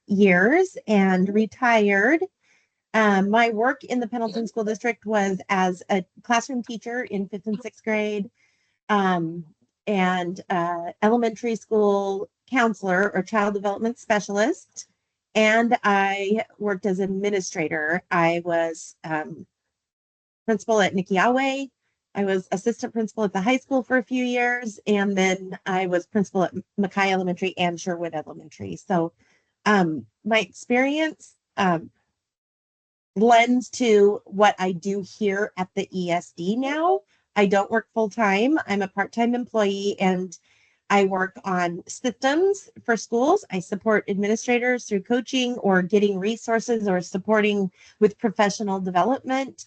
years and retired. My work in the Pendleton School District was as a classroom teacher in 5th and 6th grade, um, and elementary school counselor or child development specialist. And I worked as administrator. I was principal at Nikiawe. I was assistant principal at the high school for a few years, and then I was principal at Mackay Elementary and Sherwood Elementary. So my experience lends to what I do here at the ESD now. I don't work full time. I'm a part-time employee, and I work on systems for schools. I support administrators through coaching or getting resources or supporting with professional development.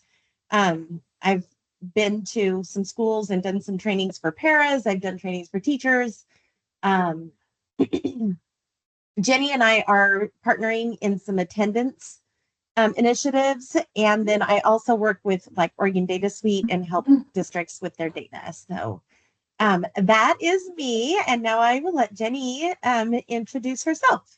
I've been to some schools and done some trainings for paras. I've done trainings for teachers. Um, Jenny and I are partnering in some attendance initiatives. And then I also work with like Oregon Data Suite and help districts with their data. So that is me. And now I will let Jenny introduce herself.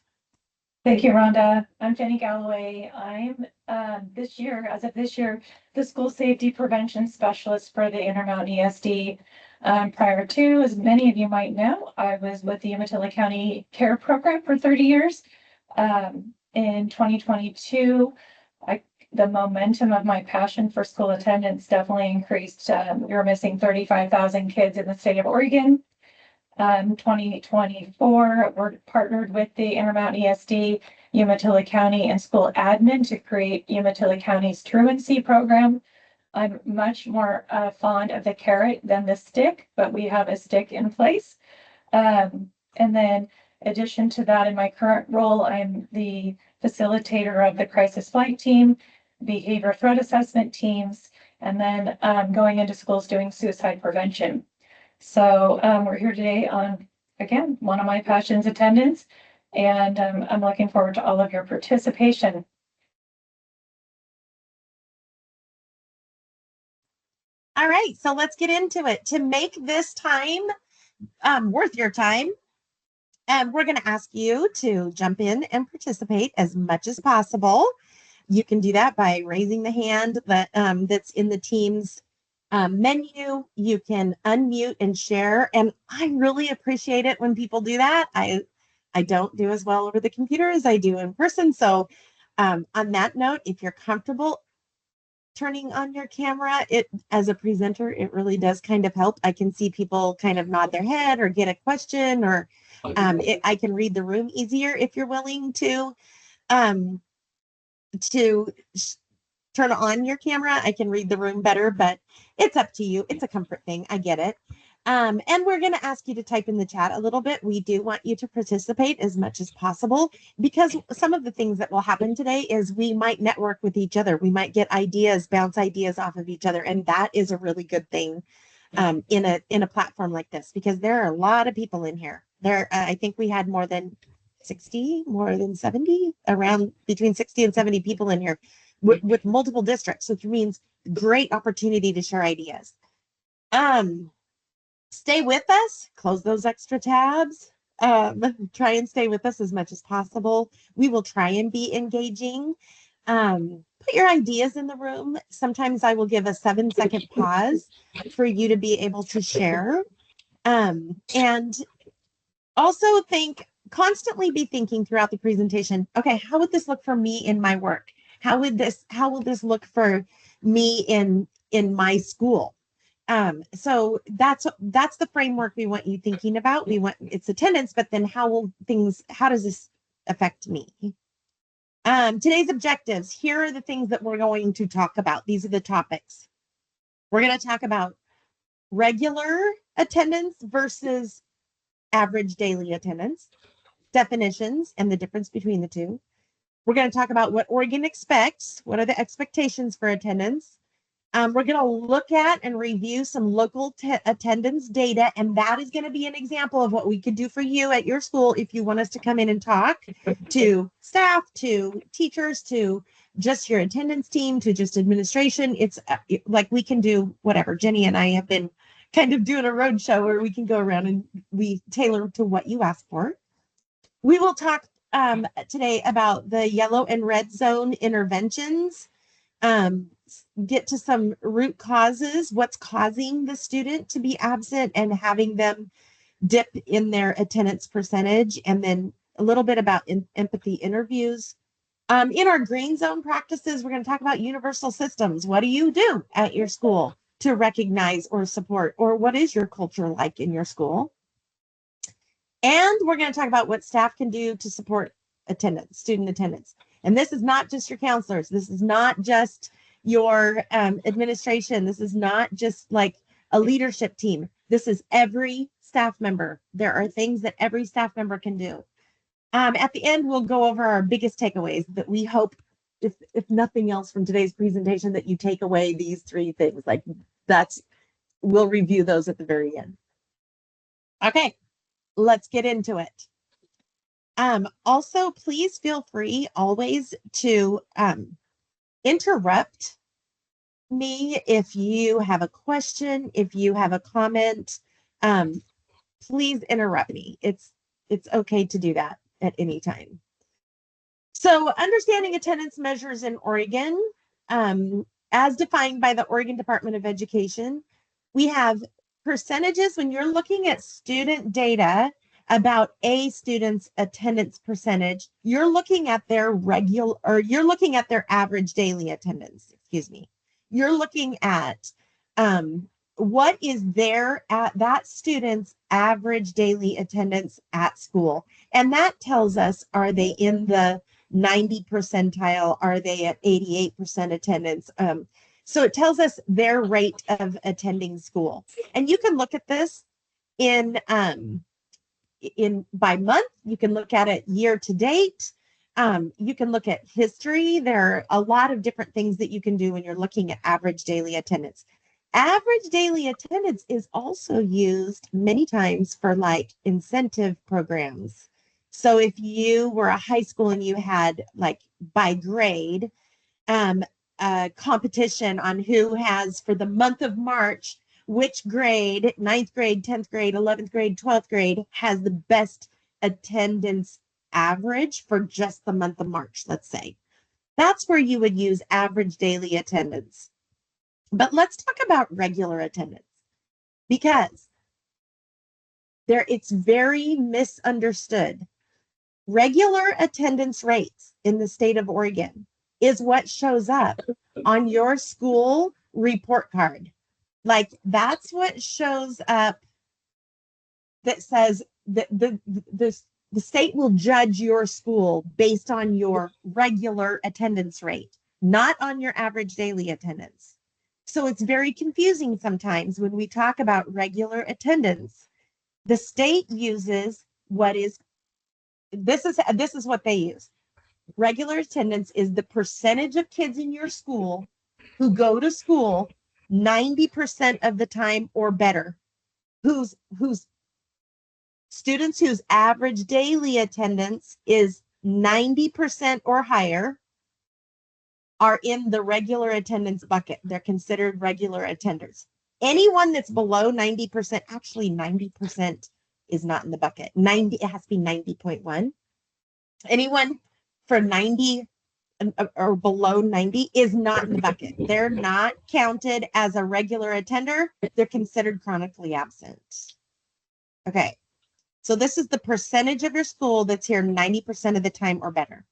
Thank you, Rhonda. I'm Jenny Galloway. I'm as of this year, the school safety prevention specialist for the Intermountain ESD. Prior to, as many of you might know, I was with the Umatilla County Care Program for 30 years. In 2022, the momentum of my passion for school attendance definitely increased. We were missing 35,000 kids in the state of Oregon. 2024, we're partnered with the Intermountain ESD, Umatilla County, and school admin to create Umatilla County's truancy program. I'm much more fond of the carrot than the stick, but we have a stick in place. And then addition to that, in my current role, I'm the facilitator of the crisis flight team, behavior threat assessment teams, and then going into schools doing suicide prevention. So we're here today on, again, one of my passions, attendance, and I'm looking forward to all of your participation. All right, so let's get into it. To make this time worth your time, we're going to ask you to jump in and participate as much as possible. You can do that by raising the hand that's in the Teams menu. You can unmute and share, and I really appreciate it when people do that. I don't do as well over the computer as I do in person. So on that note, if you're comfortable turning on your camera, it as a presenter, it really does kind of help. I can see people kind of nod their head or get a question, or I can read the room easier if you're willing to turn on your camera. I can read the room better, but it's up to you. It's a comfort thing. I get it. And we're going to ask you to type in the chat a little bit. We do want you to participate as much as possible, because some of the things that will happen today is we might network with each other. We might get ideas, bounce ideas off of each other. And that is a really good thing in a platform like this, because there are a lot of people in here. I think we had more than 70, around between 60 and 70 people in here with multiple districts, which means great opportunity to share ideas. Stay with us, close those extra tabs, try and stay with us as much as possible. We will try and be engaging. Put your ideas in the room. Sometimes I will give a 7-second pause for you to be able to share. And also constantly be thinking throughout the presentation, okay, how would this look for me in my work? How will this look for me in my school? So that's the framework we want you thinking about. It's attendance, but then how does this affect me? Today's objectives. Here are the things that we're going to talk about. These are the topics. We're going to talk about regular attendance versus average daily attendance, definitions and the difference between the two. We're going to talk about what Oregon expects. What are the expectations for attendance? We're going to look at and review some local attendance data, and that is going to be an example of what we could do for you at your school if you want us to come in and talk to staff, to teachers, to just your attendance team, to just administration. It's like we can do whatever. Jenny and I have been kind of doing a road show where we can go around and we tailor to what you ask for. We will talk today about the yellow and red zone interventions. Get to some root causes, what's causing the student to be absent and having them dip in their attendance percentage, and then a little bit about empathy interviews. In our green zone practices, we're going to talk about universal systems. What do you do at your school to recognize or support, or what is your culture like in your school? And we're going to talk about what staff can do to support attendance, student attendance. And this is not just your counselors. This is not just your administration. This is not just like a leadership team. This is every staff member. There are things that every staff member can do. At the end, we'll go over our biggest takeaways that we hope, if nothing else from today's presentation, that you take away these 3 things. Like we'll review those at the very end. Okay, let's get into it. Also, please feel free always to interrupt me if you have a question, if you have a comment. Please interrupt me. It's okay to do that at any time. So, understanding attendance measures in Oregon, as defined by the Oregon Department of Education, we have percentages. When you're looking at student data about a student's attendance percentage, you're looking at their average daily attendance, excuse me. You're looking at what is that student's average daily attendance at school. And that tells us, are they in the 90 percentile? Are they at 88% attendance? So it tells us their rate of attending school. And you can look at this in by month. You can look at it year to date. You can look at history. There are a lot of different things that you can do when you're looking at average daily attendance. Average daily attendance is also used many times for like incentive programs. So if you were a high school and you had like by grade a competition on who has for the month of March, which grade, 9th grade, 10th grade, 11th grade, 12th grade has the best attendance average for just the month of March, let's say. That's where you would use average daily attendance. But let's talk about regular attendance, because it's very misunderstood. Regular attendance rates in the state of Oregon is what shows up on your school report card. Like that's what shows up that says that the state will judge your school based on your regular attendance rate, not on your average daily attendance. So it's very confusing sometimes when we talk about regular attendance. The state uses this is what they use. Regular attendance is the percentage of kids in your school who go to school 90% of the time or better, whose students whose average daily attendance is 90% or higher are in the regular attendance bucket. They're considered regular attenders. Anyone that's below 90%, actually 90% is not in the bucket. It has to be 90.1. Anyone for 90 or below 90 is not in the bucket. They're not counted as a regular attender. They're considered chronically absent. Okay. So this is the percentage of your school that's here 90% of the time or better.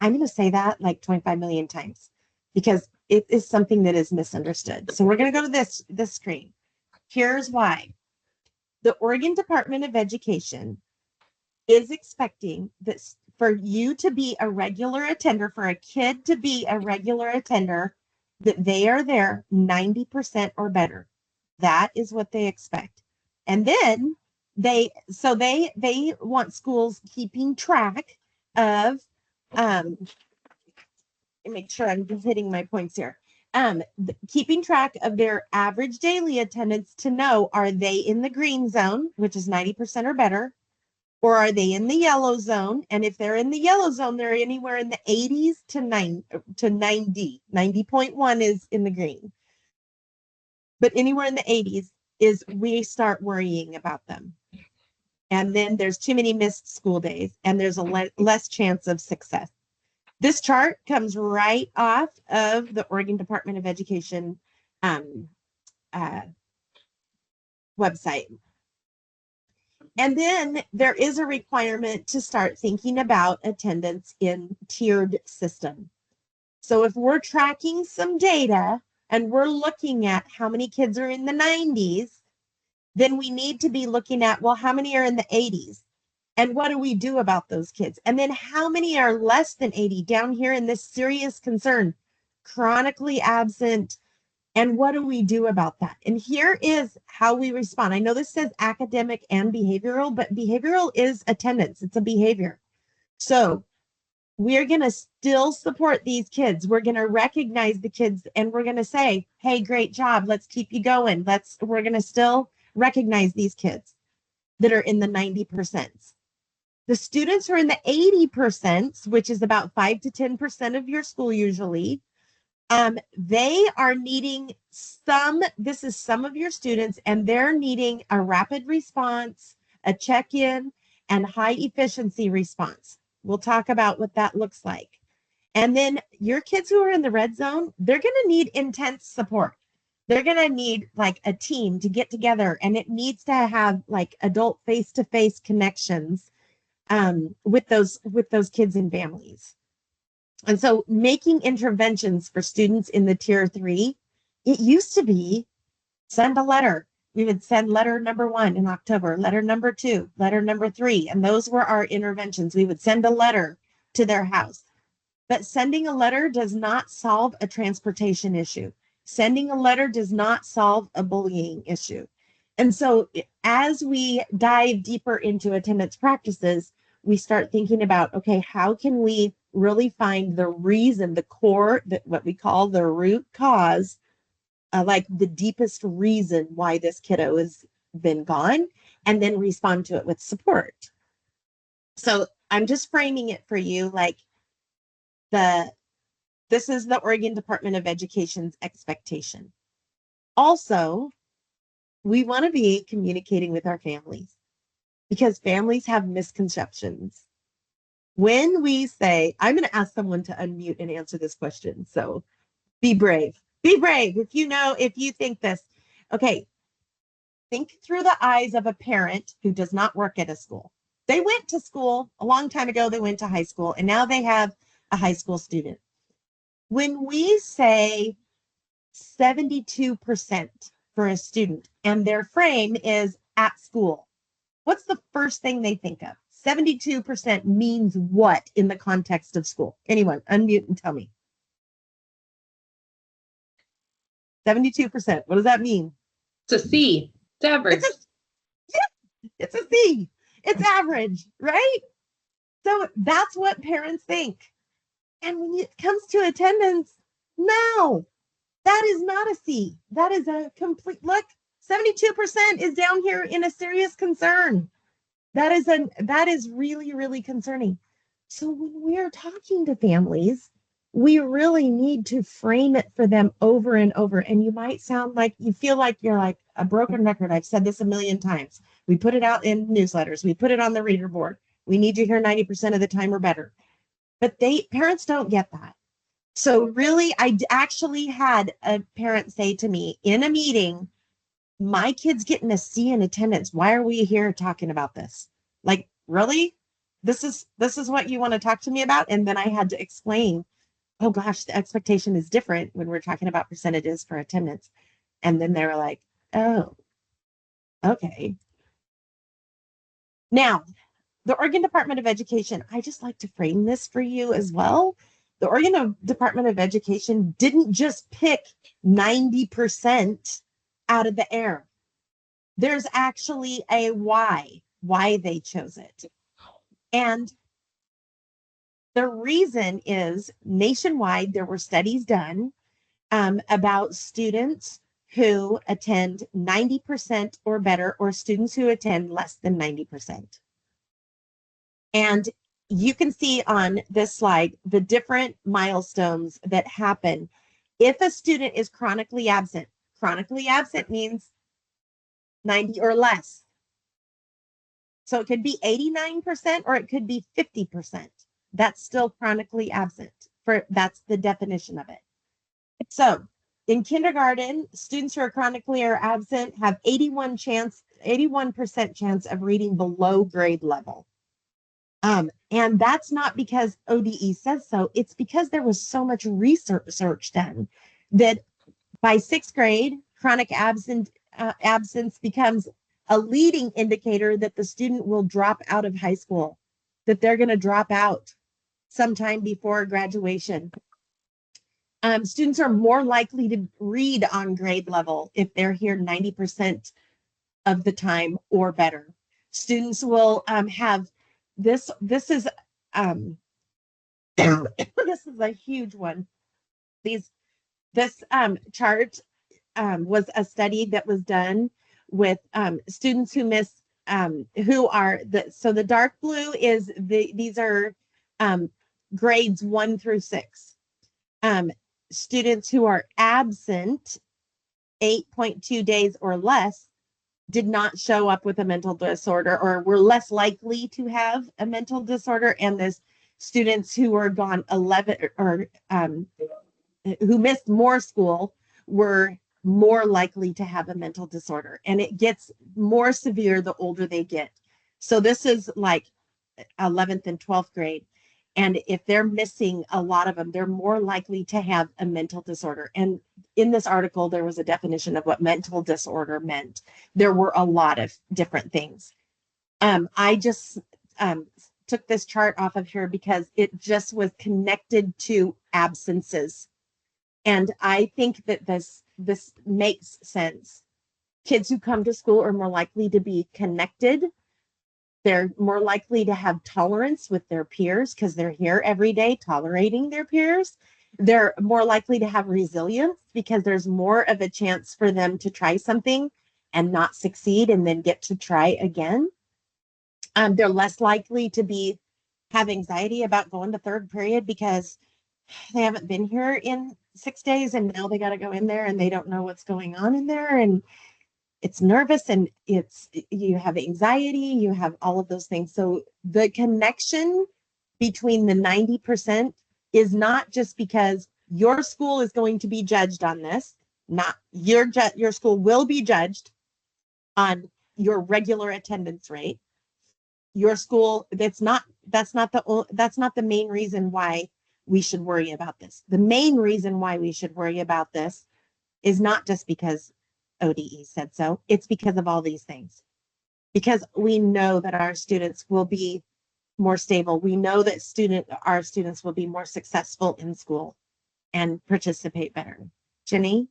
I'm going to say that like 25 million times because it is something that is misunderstood. So we're going to go to this screen. Here's why. The Oregon Department of Education is expecting that for you to be a regular attender, for a kid to be a regular attender, that they are there 90% or better. That is what they expect. And then they want schools keeping track of make sure I'm just hitting my points here. Keeping track of their average daily attendance to know, are they in the green zone, which is 90% or better, or are they in the yellow zone? And if they're in the yellow zone, they're anywhere in the 80s to 90. 90.1 is in the green. But anywhere in the 80s is we start worrying about them. And then there's too many missed school days, and there's a less chance of success. This chart comes right off of the Oregon Department of Education uh, website. And then there is a requirement to start thinking about attendance in tiered system. So if we're tracking some data and we're looking at how many kids are in the 90s, then we need to be looking at, well, how many are in the 80s? And what do we do about those kids? And then how many are less than 80 down here in this serious concern, chronically absent? And what do we do about that? And here is how we respond. I know this says academic and behavioral, but behavioral is attendance. It's a behavior. So we're going to still support these kids. We're going to recognize the kids and we're going to say, hey, great job. Let's keep you going. We're going to still recognize these kids that are in the 90%. The students who are in the 80%, which is about 5 to 10% of your school usually, they are needing this is some of your students, and they're needing a rapid response, a check-in, and high efficiency response. We'll talk about what that looks like. And then your kids who are in the red zone, they're going to need intense support. They're going to need like a team to get together, and it needs to have like adult face-to-face connections with those kids and families. And so making interventions for students in the tier 3, it used to be send a letter. We would send letter number 1 in October, letter number 2, letter number 3. And those were our interventions. We would send a letter to their house. But sending a letter does not solve a transportation issue. Sending a letter does not solve a bullying issue. And so as we dive deeper into attendance practices, we start thinking about, okay, how can we really find the reason, the core, that what we call the root cause, like the deepest reason why this kiddo has been gone, and then respond to it with support. So I'm just framing it for you like this is the Oregon Department of Education's expectation. Also, we want to be communicating with our families because families have misconceptions. When we say, I'm going to ask someone to unmute and answer this question. So be brave. Be brave if you think this. Okay. Think through the eyes of a parent who does not work at a school. They went to school a long time ago. They went to high school and now they have a high school student. When we say 72% for a student and their frame is at school, what's the first thing they think of? 72% means what in the context of school? Anyone, unmute and tell me. 72%. What does that mean? It's a C. It's average. It's a C. It's average, right? So that's what parents think. And when it comes to attendance, no, that is not a C. That is a complete look. 72% is down here in a serious concern. That is really, really concerning. So when we're talking to families, we really need to frame it for them over and over. And you might sound like you feel like you're like a broken record. I've said this a million times. We put it out in newsletters. We put it on the reader board. We need you here 90% of the time or better. But parents don't get that. So really, I actually had a parent say to me in a meeting, my kid's getting a C in attendance. Why are we here talking about this? Like, really? This is what you want to talk to me about? And then I had to explain, oh gosh, the expectation is different when we're talking about percentages for attendance. And then they were like, oh, okay. Now, the Oregon Department of Education, I just like to frame this for you as well. The Oregon Department of Education didn't just pick 90% out of the air. There's actually a why they chose it. And the reason is nationwide, there were studies done about students who attend 90% or better, or students who attend less than 90%. And you can see on this slide the different milestones that happen if a student is chronically absent. Chronically absent means 90 or less. So it could be 89% or it could be 50%. That's still chronically absent. That's the definition of it. So in kindergarten, students who are chronically or absent have 81% chance of reading below grade level. And that's not because ODE says so. It's because there was so much research done that by sixth grade, chronic absence becomes a leading indicator that the student will drop out of high school, that they're going to drop out sometime before graduation. Students are more likely to read on grade level if they're here 90% of the time or better. Students will have this. This is this is a huge one. This chart was a study that was done with students who miss who are the dark blue is these are grades 1 through 6. Students who are absent 8.2 days or less did not show up with a mental disorder or were less likely to have a mental disorder, and the students who were gone 11 or who missed more school were more likely to have a mental disorder, and it gets more severe the older they get. So this is like 11th and 12th grade. And if they're missing a lot of them, they're more likely to have a mental disorder. And in this article, there was a definition of what mental disorder meant. There were a lot of different things. I just took this chart off of here because it just was connected to absences. And I think that this makes sense. Kids who come to school are more likely to be connected. They're more likely to have tolerance with their peers because they're here every day tolerating their peers. They're more likely to have resilience because there's more of a chance for them to try something and not succeed and then get to try again. They're less likely to have anxiety about going to third period because they haven't been here in 6 days and now they got to go in there and they don't know what's going on in there, and it's nervous and you have anxiety, you have all of those things. So the connection between the 90% is not just because your school is going to be judged on this, not your school will be judged on your regular attendance rate. Your school, that's not the main reason why we should worry about this. The main reason why we should worry about this is not just because ODE said so. It's because of all these things. Because we know that our students will be more stable. We know that our students will be more successful in school and participate better. Jenny?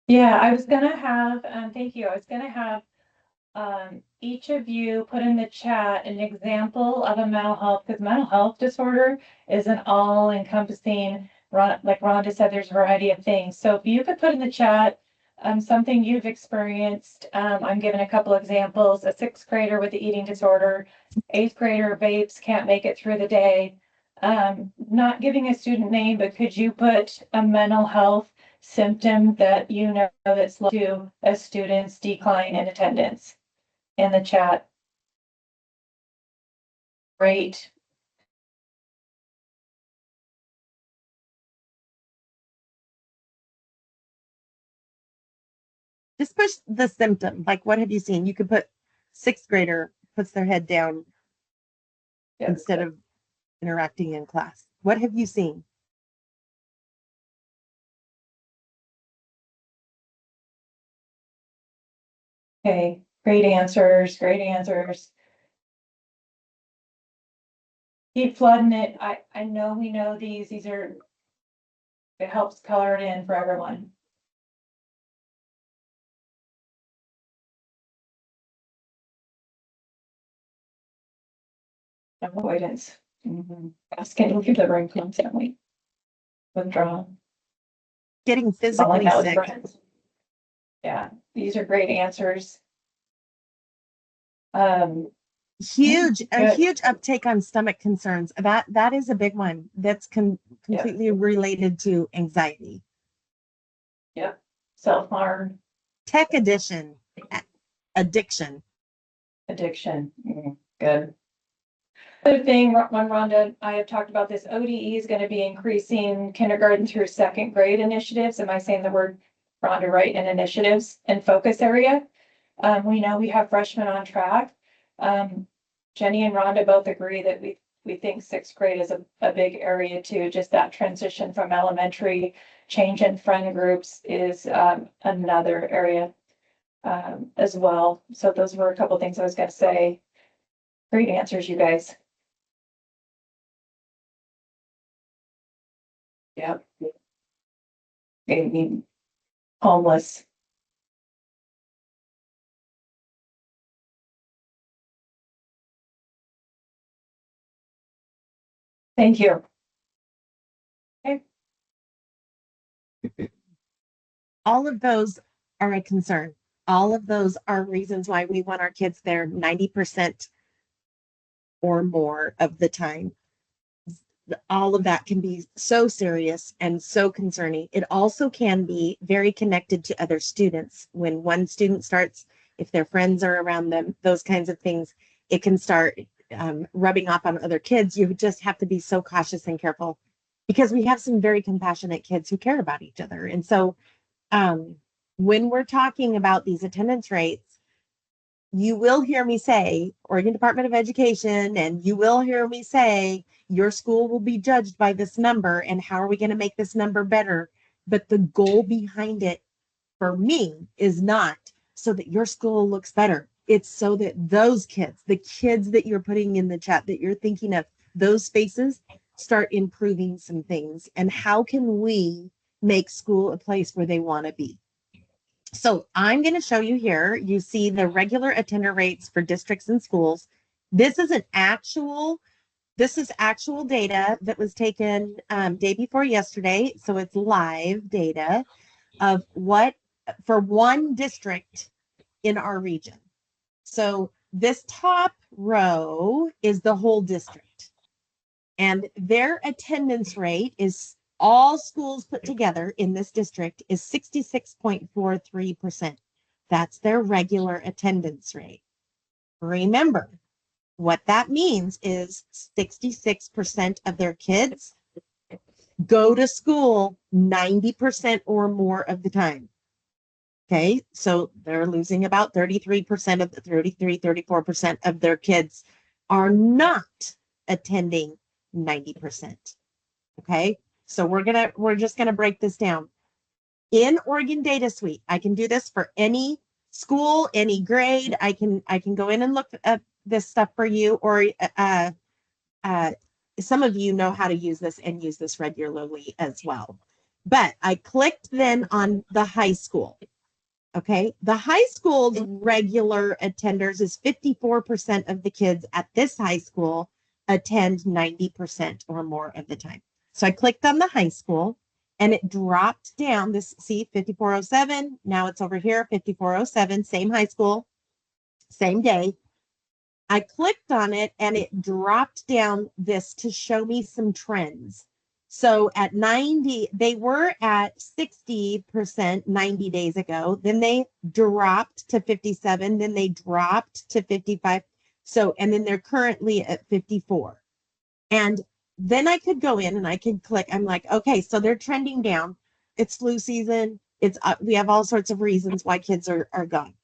Yeah, I was gonna have, thank you. I was gonna have each of you put in the chat an example of a mental health, because mental health disorder is an all-encompassing, like Rhonda said, there's a variety of things. So if you could put in the chat something you've experienced. I'm giving a couple examples. A sixth grader with the eating disorder, eighth grader vapes, can't make it through the day. Not giving a student name, but could you put a mental health symptom that you know that's led to a student's decline in attendance in the chat? Great. Just push the symptom. Like, what have you seen? You could put sixth grader puts their head down instead of interacting in class. What have you seen? Okay, great answers, great answers. Keep flooding it. I know we know these are, it helps color it in for everyone. Avoidance. Asking delivering constantly. Withdrawal. Getting Not physically like that with sick. friends. Yeah, these are great answers. A Huge Good. uptake on stomach concerns. That is a big one. That's completely related to anxiety. Yep. Self-harm. Tech addiction. addiction. Good. Other thing, when Rhonda, I have talked about this, ODE is going to be increasing kindergarten through second grade initiatives. Am I saying the word, Rhonda, right? And initiatives and focus area. We know we have freshmen on track. Jenny and Rhonda both agree that we think sixth grade is a big area too. Just that transition from elementary, change in friend groups is another area as well. So those were a couple things I was going to say. Great answers, you guys. Yep. Maybe homeless. Thank you. All of those are a concern. All of those are reasons why we want our kids there 90% or more of the time. All of that can be so serious and so concerning. It also can be very connected to other students. When one student starts, if their friends are around them, those kinds of things, it can start rubbing off on other kids. You just have to be so cautious and careful because we have some very compassionate kids who care about each other. And so when we're talking about these attendance rates, you will hear me say Oregon Department of Education, and you will hear me say your school will be judged by this number and how are we going to make this number better? But the goal behind it for me is not so that your school looks better. It's so that those kids, the kids that you're putting in the chat, that you're thinking of, those spaces start improving some things. And how can we make school a place where they want to be? So I'm going to show you here. You see the regular attender rates for districts and schools. This is actual data that was taken day before yesterday. So it's live data of what for one district in our region. So this top row is the whole district. And their attendance rate is all schools put together in this district is 66.43%. That's their regular attendance rate. Remember, what that means is 66% of their kids go to school 90% or more of the time. Okay, so they're losing about 33% of the 34% of their kids are not attending 90%. Okay, so we're just gonna break this down. In Oregon Data Suite, I can do this for any school, any grade. I can go in and look at this stuff for you, or some of you know how to use this and use this regularly as well. But I clicked then on the high school. Okay, the high school's regular attenders is 54% of the kids at this high school attend 90% or more of the time. So I clicked on the high school and it dropped down this, see, 5407. Now it's over here, 5407, same high school, same day. I clicked on it and it dropped down this to show me some trends. So at 90, they were at 60% 90 days ago. Then they dropped to 57. Then they dropped to 55. So, and then they're currently at 54. And then I could go in and I could click. I'm like, okay, so they're trending down. It's flu season. It's we have all sorts of reasons why kids are gone.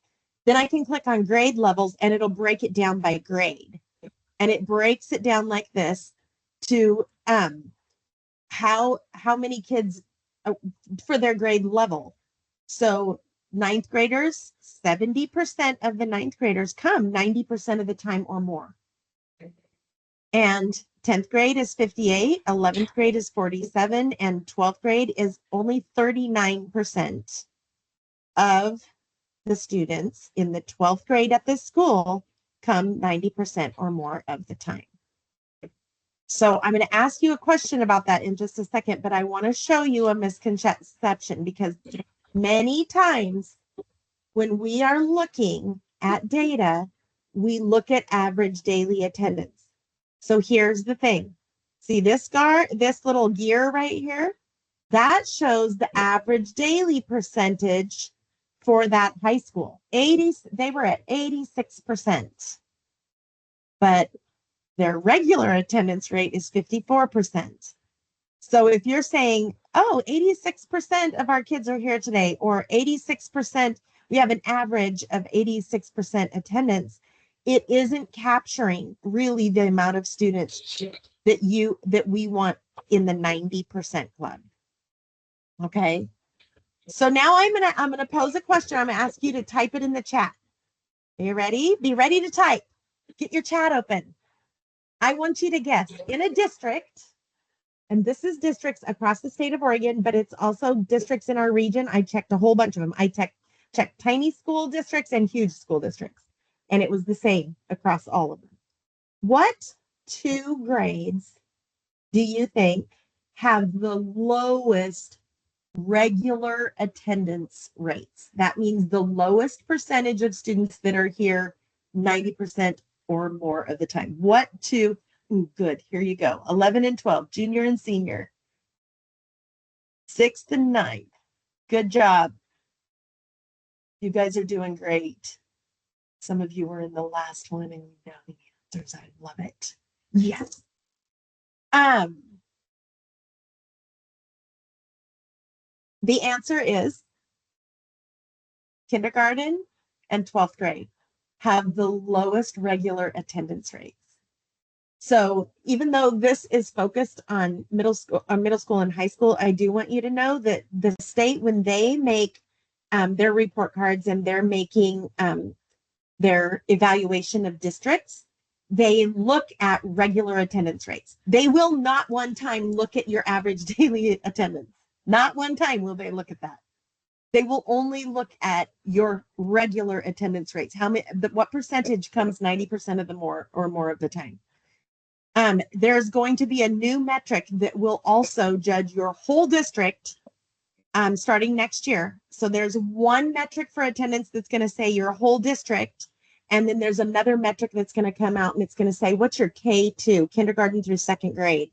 Then I can click on grade levels and it'll break it down by grade. And it breaks it down like this to how many kids for their grade level. So ninth graders, 70% of the ninth graders come 90% of the time or more. And 10th grade is 58, 11th grade is 47, and 12th grade is only 39% of the students in the 12th grade at this school come 90% or more of the time. So I'm going to ask you a question about that in just a second, but I want to show you a misconception because many times when we are looking at data, we look at average daily attendance. So here's the thing. See this little gear right here? That shows the average daily percentage for that high school. They were at 86%, but their regular attendance rate is 54%. So if you're saying, oh, 86% of our kids are here today, or 86%, we have an average of 86% attendance, it isn't capturing really the amount of students that we want in the 90% club. Okay. So now I'm gonna pose a question. I'm gonna ask you to type it in the chat. Are you ready? Be ready to type. Get your chat open. I want you to guess in a district, and this is districts across the state of Oregon, but it's also districts in our region. I checked a whole bunch of them. I checked tiny school districts and huge school districts, and it was the same across all of them. What two grades do you think have the lowest regular attendance rates? That means the lowest percentage of students that are here 90% or more of the time. What two? Ooh, good. Here you go. 11 and 12, junior and senior. 6th and 9th. Good job. You guys are doing great. Some of you were in the last one and you know the answers. I love it. Yes. The answer is kindergarten and 12th grade have the lowest regular attendance rates. So even though this is focused on middle school and high school, I do want you to know that the state, when they make their report cards and they're making their evaluation of districts, they look at regular attendance rates. They will not one time look at your average daily attendance. Not one time will they look at that. They will only look at your regular attendance rates. What percentage comes 90% of the more of the time? There's going to be a new metric that will also judge your whole district starting next year. So there's one metric for attendance that's going to say your whole district. And then there's another metric that's going to come out and it's going to say, what's your K2, kindergarten through 2nd grade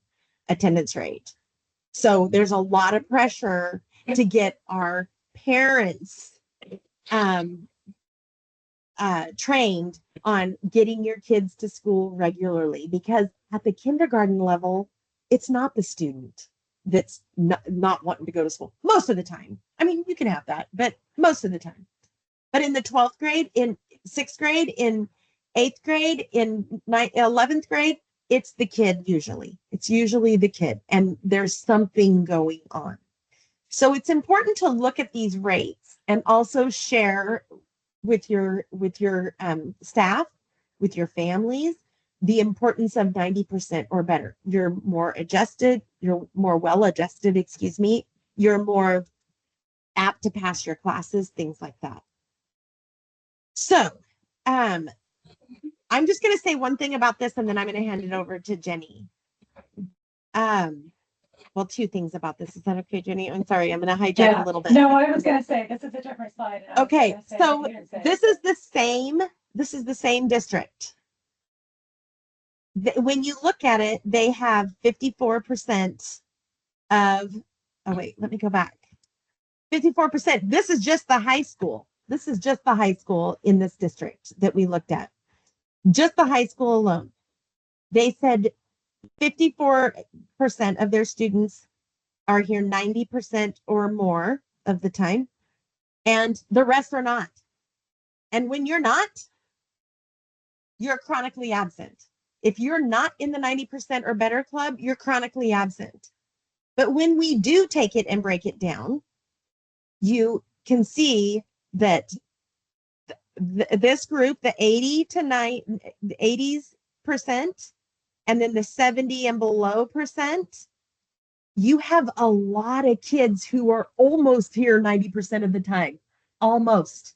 attendance rate? So there's a lot of pressure to get our parents trained on getting your kids to school regularly, because at the kindergarten level, it's not the student that's not wanting to go to school most of the time. I mean, you can have that, but most of the time. But in the 12th grade, in 6th grade, in 8th grade, in 11th grade, it's the kid usually. It's usually the kid, and there's something going on. So it's important to look at these rates and also share with your staff, with your families, the importance of 90% or better. You're more well adjusted, you're more apt to pass your classes, things like that. So I'm just going to say one thing about this, and then I'm going to hand it over to Jenny. Well, two things about this. Is that okay, Jenny? I'm sorry, I'm going to hijack a little bit. No, I was going to say, this is a different slide. Okay, so this is the same district. When you look at it, they have 54% of, oh wait, let me go back. 54%. This is just the high school. This is just the high school in this district that we looked at. Just the high school alone. They said 54% of their students are here 90% or more of the time, and the rest are not. And when you're not, you're chronically absent. If you're not in the 90% or better club, you're chronically absent. But when we do take it and break it down, you can see that this group, the 80% and then the 70 and below percent, you have a lot of kids who are almost here 90% of the time, almost.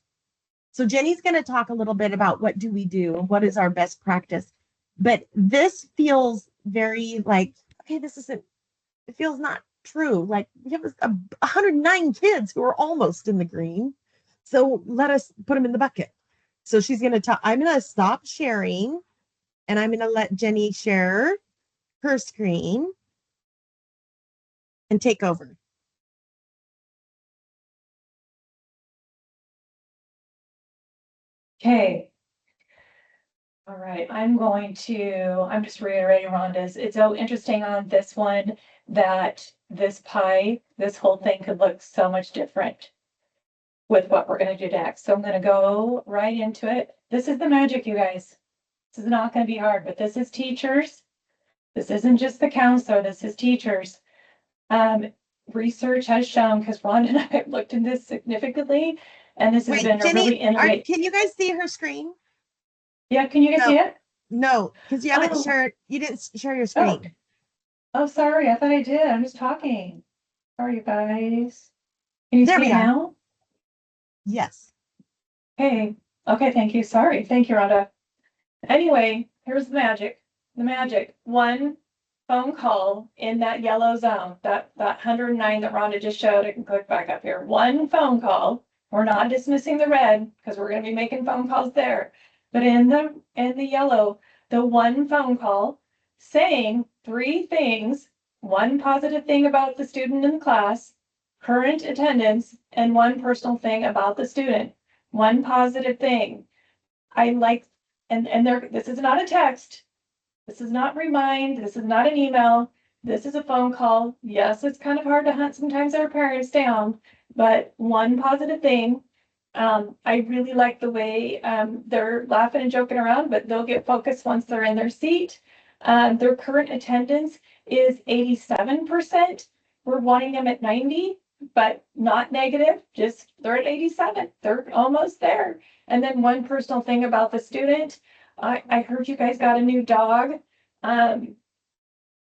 So Jenny's going to talk a little bit about what do we do and what is our best practice. But this feels very like, okay, it feels not true. Like we have 109 kids who are almost in the green. So let us put them in the bucket. So she's going to talk. I'm going to stop sharing and I'm going to let Jenny share her screen and take over. Okay. All right, I'm just reiterating Rhonda's. It's so interesting on this one that this pie, this whole thing could look so much different with what we're gonna do next. So I'm gonna go right into it. This is the magic, you guys. This is not gonna be hard, but this is teachers. This isn't just the counselor, this is teachers. Research has shown, because Rhonda and I have looked into this significantly, and this has Wait, been a really innovative. can you guys see her screen? Yeah, can you guys see it? No, because Oh. you didn't share your screen. Oh, sorry, I thought I did. I'm just talking. Sorry, you guys. Can you There see we it are. now? Yes. Hey, okay, thank you. Sorry. Thank you, Rhonda. Anyway, here's the magic. The magic. One phone call in that yellow zone, that 109 that Rhonda just showed. I can click back up here. One phone call. We're not dismissing the red because we're going to be making phone calls there. But in the yellow, the one phone call saying three things, one positive thing about the student in the class, current attendance, and one personal thing about the student. One positive thing. I like, and there, this is not a text. This is not remind, this is not an email. This is a phone call. Yes, it's kind of hard to hunt sometimes our parents down, but one positive thing. I really like the way they're laughing and joking around, but they'll get focused once they're in their seat. Their current attendance is 87%. We're wanting them at 90, but not negative, just they're at 87. They're almost there. And then one personal thing about the student, I heard you guys got a new dog.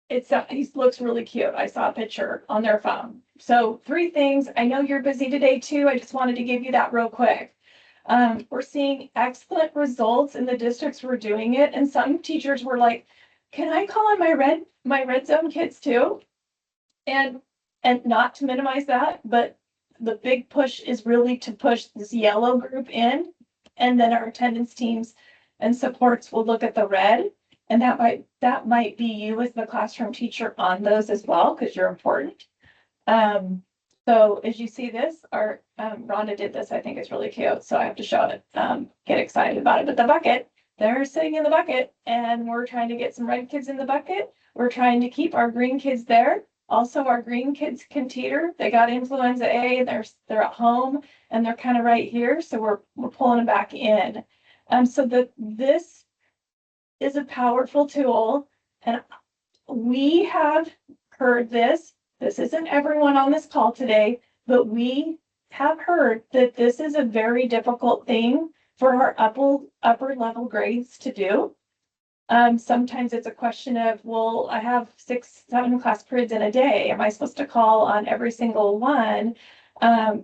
He looks really cute. I saw a picture on their phone. So 3 things. I know you're busy today too. I just wanted to give you that real quick. We're seeing excellent results in the districts we're doing it. And some teachers were like, can I call on my red zone kids too? And not to minimize that, but the big push is really to push this yellow group in. And then our attendance teams and supports will look at the red. And that might be you as the classroom teacher on those as well, because you're important. So as you see this, our Rhonda did this, I think it's really cute. So I have to show it, get excited about it. But the bucket, they're sitting in the bucket and we're trying to get some red kids in the bucket. We're trying to keep our green kids there. Also, our green kids can teeter. They got influenza A, they're at home and they're kind of right here. So we're pulling them back in. So this is a powerful tool, and we have heard this. This isn't everyone on this call today, but we have heard that this is a very difficult thing for our upper level grades to do. Sometimes it's a question of, well, I have 6, 7 class periods in a day. Am I supposed to call on every single one? I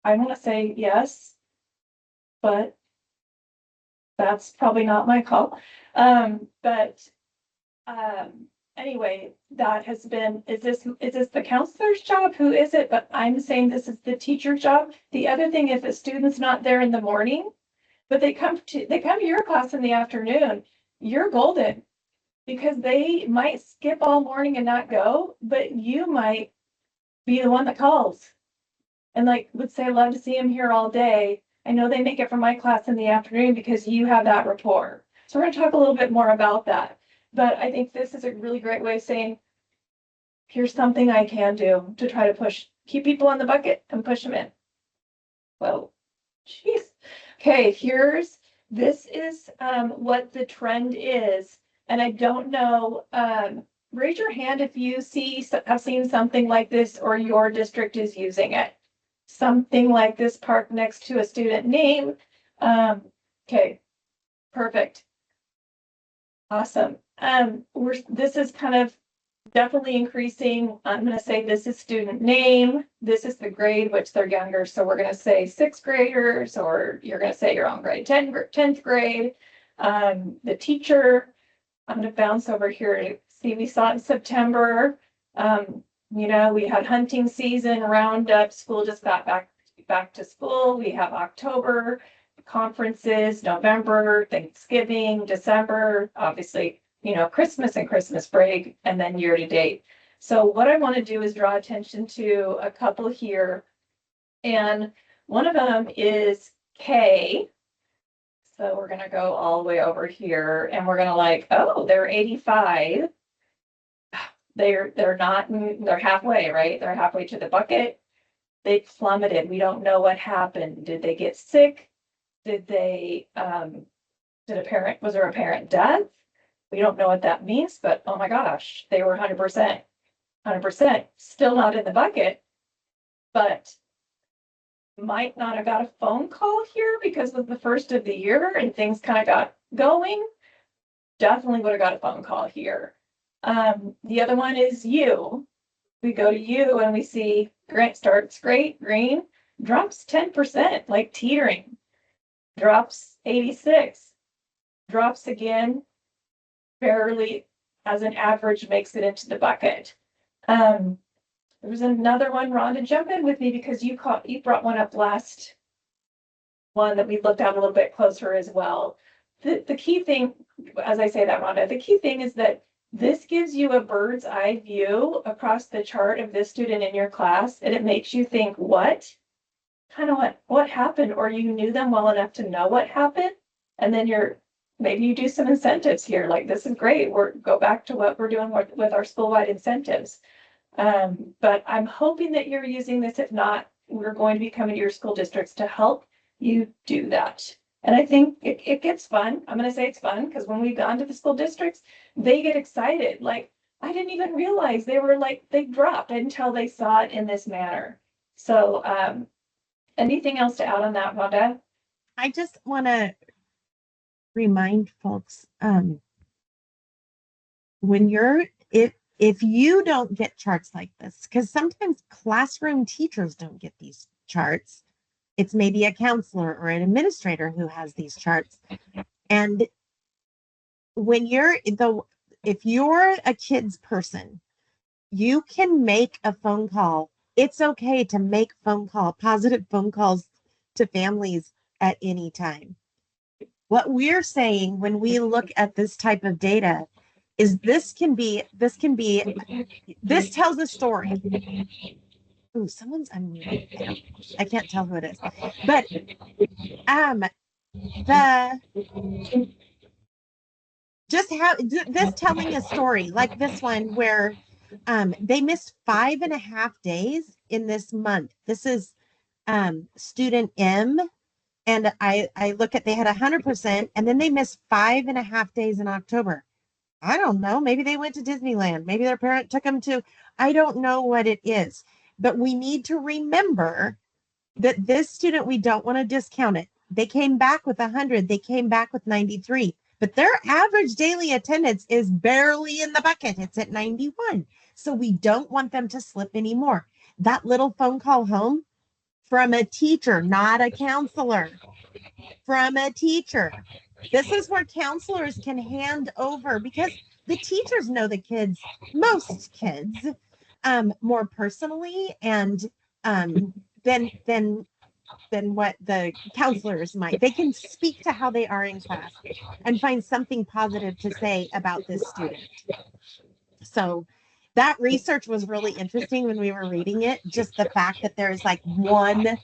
want to say yes, but that's probably not my call. Anyway, that has been, is this the counselor's job? Who is it? But I'm saying this is the teacher's job. The other thing, if a student's not there in the morning, but they come to your class in the afternoon, you're golden. Because they might skip all morning and not go, but you might be the one that calls. And like would say, love to see him here all day. I know they make it from my class in the afternoon because you have that rapport. So we're going to talk a little bit more about that. But I think this is a really great way of saying, here's something I can do to try to keep people in the bucket and push them in. Whoa, jeez. Okay, this is what the trend is. And I don't know, raise your hand if you have seen something like this or your district is using it. Something like this park next to a student name. Okay, perfect. Awesome. This is kind of definitely increasing. I'm going to say this is student name. This is the grade, which they're younger. So we're going to say 6th graders, or you're going to say your own grade, 10th grade. The teacher, I'm going to bounce over here to see, we saw it in September. We had hunting season, roundup, school just got back to school. We have October conferences, November, Thanksgiving, December, obviously, Christmas and Christmas break, and then year to date. So what I want to do is draw attention to a couple here. And one of them is K. So we're gonna go all the way over here and we're gonna like, oh, they're 85. They're not, they're halfway, right? They're halfway to the bucket. They plummeted. We don't know what happened. Did they get sick? Did they, was there a parent death? We don't know what that means, but oh my gosh, they were 100%, still not in the bucket, but might not have got a phone call here because of the first of the year and things kind of got going. Definitely would have got a phone call here. The other one is you. We go to you and we see Grant starts great, green, drops 10%, like teetering, drops 86, drops again, barely as an average makes it into the bucket. There was another one, Rhonda, jump in with me because you brought one up last one that we looked at a little bit closer as well. The key thing, as I say that, Rhonda, the key thing is that this gives you a bird's eye view across the chart of this student in your class, and it makes you think, what happened? Or you knew them well enough to know what happened, and then maybe you do some incentives here. Like, this is great. Go back to what we're doing with our school-wide incentives. But I'm hoping that you're using this. If not, we're going to be coming to your school districts to help you do that. And I think it gets fun. I'm going to say it's fun because when we've gone to the school districts, they get excited. Like, I didn't even realize they dropped until they saw it in this manner. So, anything else to add on that, Rhonda? I just want to remind folks, when if you don't get charts like this, because sometimes classroom teachers don't get these charts, it's maybe a counselor or an administrator who has these charts. And if you're a kids person, you can make a phone call. It's okay to make positive phone calls to families at any time. What we're saying when we look at this type of data is this tells a story. Ooh, someone's unmuted. I can't tell who it is. But this telling a story like this one where they missed 5.5 days in this month. This is student M. And I look at, they had 100%, and then they missed 5.5 days in October. I don't know. Maybe they went to Disneyland. Maybe their parent took them to, I don't know what it is. But we need to remember that this student, we don't want to discount it. They came back with 100. They came back with 93. But their average daily attendance is barely in the bucket. It's at 91. So we don't want them to slip anymore. That little phone call home from a teacher, not a counselor, from a teacher. This is where counselors can hand over, because the teachers know the kids, most kids, more personally, and than what the counselors might. They can speak to how they are in class and find something positive to say about this student. So that research was really interesting when we were reading it. Just the fact that there's like one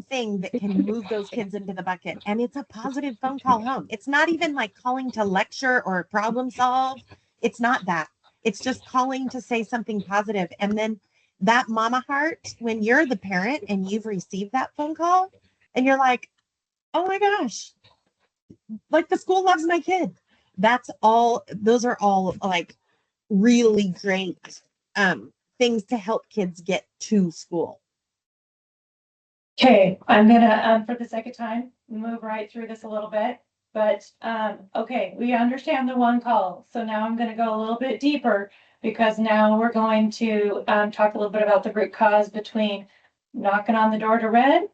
thing that can move those kids into the bucket, and it's a positive phone call home. It's not even like calling to lecture or problem solve. It's not that. It's just calling to say something positive. And then that mama heart, when you're the parent and you've received that phone call and you're like, oh my gosh, like the school loves my kid. Those are all like really great things to help kids get to school. Okay, I'm gonna, for the second time, move right through this a little bit, but, okay, we understand the one call. So now I'm gonna go a little bit deeper because now we're going to, talk a little bit about the root cause between knocking on the door to red,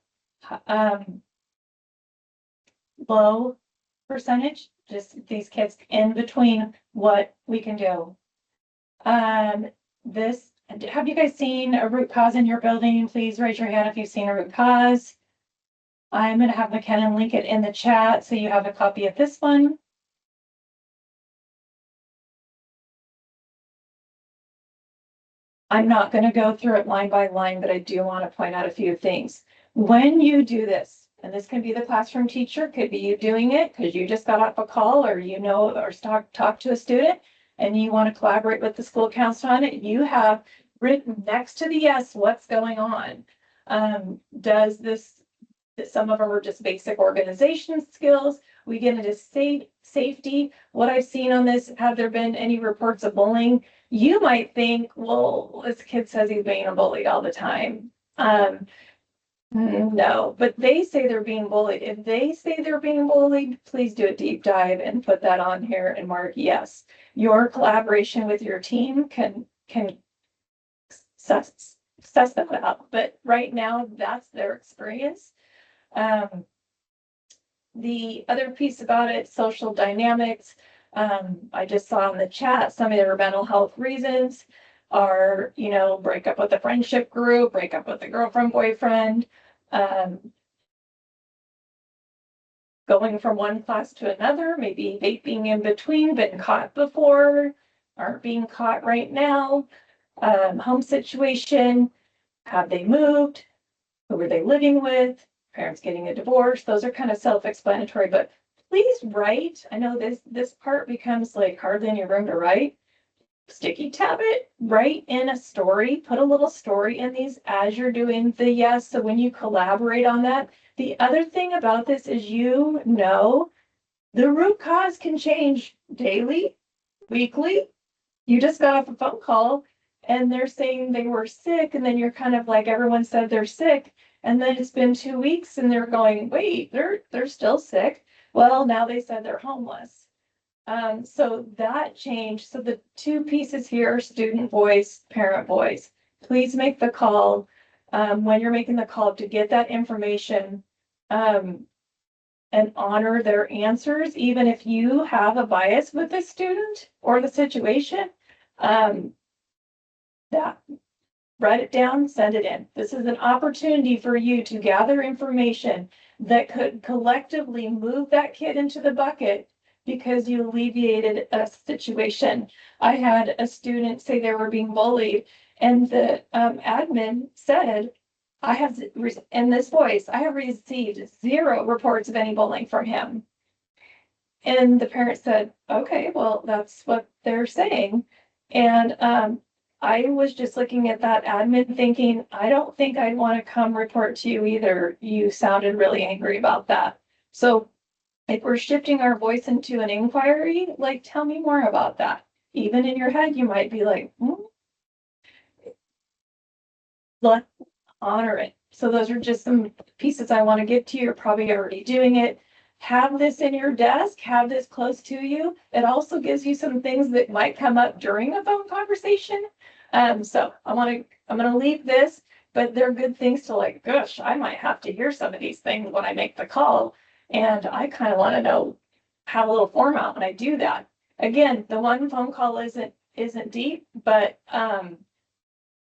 low percentage, just these kids in between what we can do. Have you guys seen a root cause in your building? Please raise your hand if you've seen a root cause. I'm going to have McKinnon link it in the chat so you have a copy of this one. I'm not going to go through it line by line, but I do want to point out a few things. When you do this, and this can be the classroom teacher, could be you doing it because you just got off a call or or talk to a student and you want to collaborate with the school counselor on it, you have written next to the yes, what's going on. Does this, some of them are just basic organization skills. We get into safety. What I've seen on this, have there been any reports of bullying? You might think, well, this kid says he's being bullied all the time. No, but they say they're being bullied. If they say they're being bullied, please do a deep dive and put that on here and mark yes. Your collaboration with your team can suss that out. But right now, that's their experience. The other piece about it, social dynamics. I just saw in the chat some of their mental health reasons are, break up with a friendship group, break up with a girlfriend, boyfriend, going from one class to another, maybe vaping in between, been caught before, aren't being caught right now, home situation, have they moved, who were they living with, parents getting a divorce. Those are kind of self-explanatory, but please write. I know this part becomes like hardly in your room to write. Sticky tab it, write in a story, put a little story in these as you're doing the yes. So when you collaborate on that, the other thing about this is, the root cause can change daily, weekly. You just got off a phone call and they're saying they were sick, and then you're kind of like, everyone said they're sick, and then it's been 2 weeks and they're going, wait, they're still sick. Well, now they said they're homeless. So that changed. So the two pieces here, student voice, parent voice. Please make the call when you're making the call to get that information and honor their answers, even if you have a bias with the student or the situation. That write it down, send it in. This is an opportunity for you to gather information that could collectively move that kid into the bucket because you alleviated a situation. I had a student say they were being bullied, and the admin said, I have, in this voice, I have received 0 reports of any bullying from him. And the parent said, okay, well, that's what they're saying. And I was just looking at that admin thinking, I don't think I'd want to come report to you either. You sounded really angry about that. So if we're shifting our voice into an inquiry, like, tell me more about that. Even in your head, you might be like, let's honor it. So those are just some pieces I want to give to you. You're probably already doing it. Have this in your desk, have this close to you. It also gives you some things that might come up during a phone conversation. So I'm gonna leave this, but they're good things to, like, gosh, I might have to hear some of these things when I make the call. And I kind of want to know, have a little form out when I do that. Again, the one phone call isn't deep, but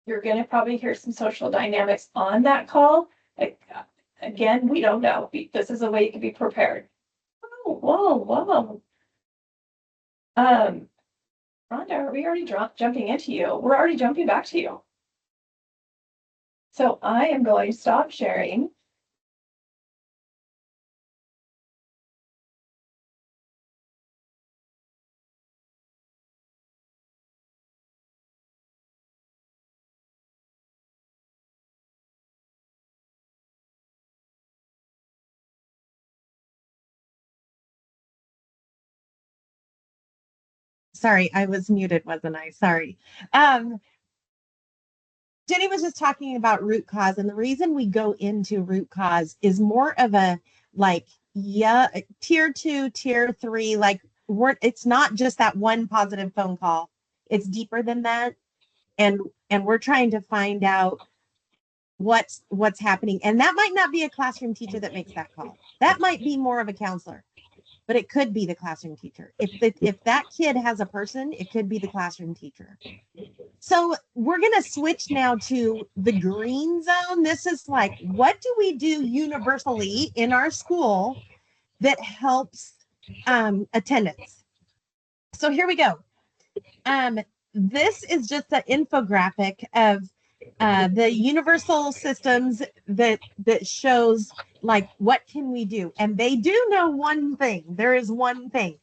you're going to probably hear some social dynamics on that call. Again, we don't know. This is a way you can be prepared. Oh, whoa. Rhonda, are we already jumping into you? We're already jumping back to you. So I am going to stop sharing. Sorry, I was muted, wasn't I? Sorry. Jenny was just talking about root cause, and the reason we go into root cause is more of a tier 2, tier 3, like it's not just that one positive phone call. It's deeper than that. And we're trying to find out what's happening. And that might not be a classroom teacher that makes that call. That might be more of a counselor. But it could be the classroom teacher. If that kid has a person, it could be the classroom teacher. So we're going to switch now to the green zone. This is like, what do we do universally in our school that helps attendance? So here we go. This is just an infographic of the universal systems that shows like what can we do, and they do know one thing. There is one thing,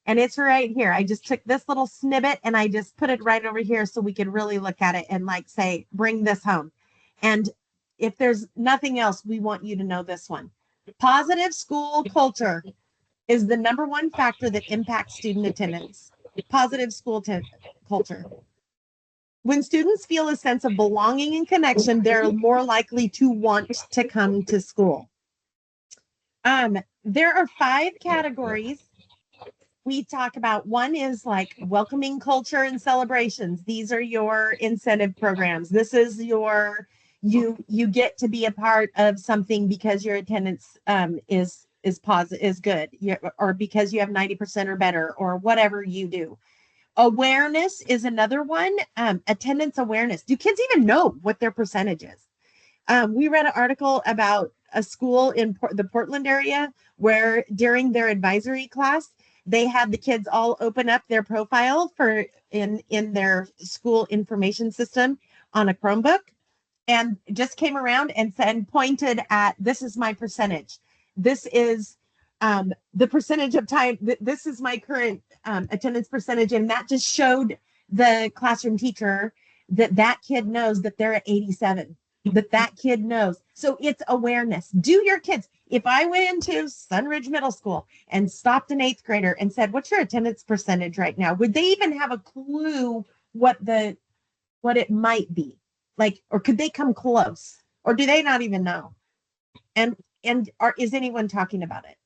and it's right here. I just took this little snippet and I just put it right over here so we could really look at it and like say, bring this home. And if there's nothing else, we want you to know this one. Positive school culture is the number one factor that impacts student attendance. Positive school culture. When students feel a sense of belonging and connection, they're more likely to want to come to school. There are 5 categories we talk about. One is like welcoming culture and celebrations. These are your incentive programs. This is your you get to be a part of something because your attendance is positive, is good, or because you have 90% or better, or whatever you do. Awareness is another one. Attendance awareness. Do kids even know what their percentage is? We read an article about a school in the Portland area where during their advisory class, they had the kids all open up their profile for in their school information system on a Chromebook, and just came around and said, pointed at, this is my percentage. This is the percentage of time. This is my current attendance percentage. And that just showed the classroom teacher that that kid knows that they're at 87, that kid knows. So it's awareness. Do your kids, if I went into Sunridge Middle School and stopped an 8th grader and said, what's your attendance percentage right now? Would they even have a clue what it might be? Like, or could they come close? Or do they not even know? And is anyone talking about it?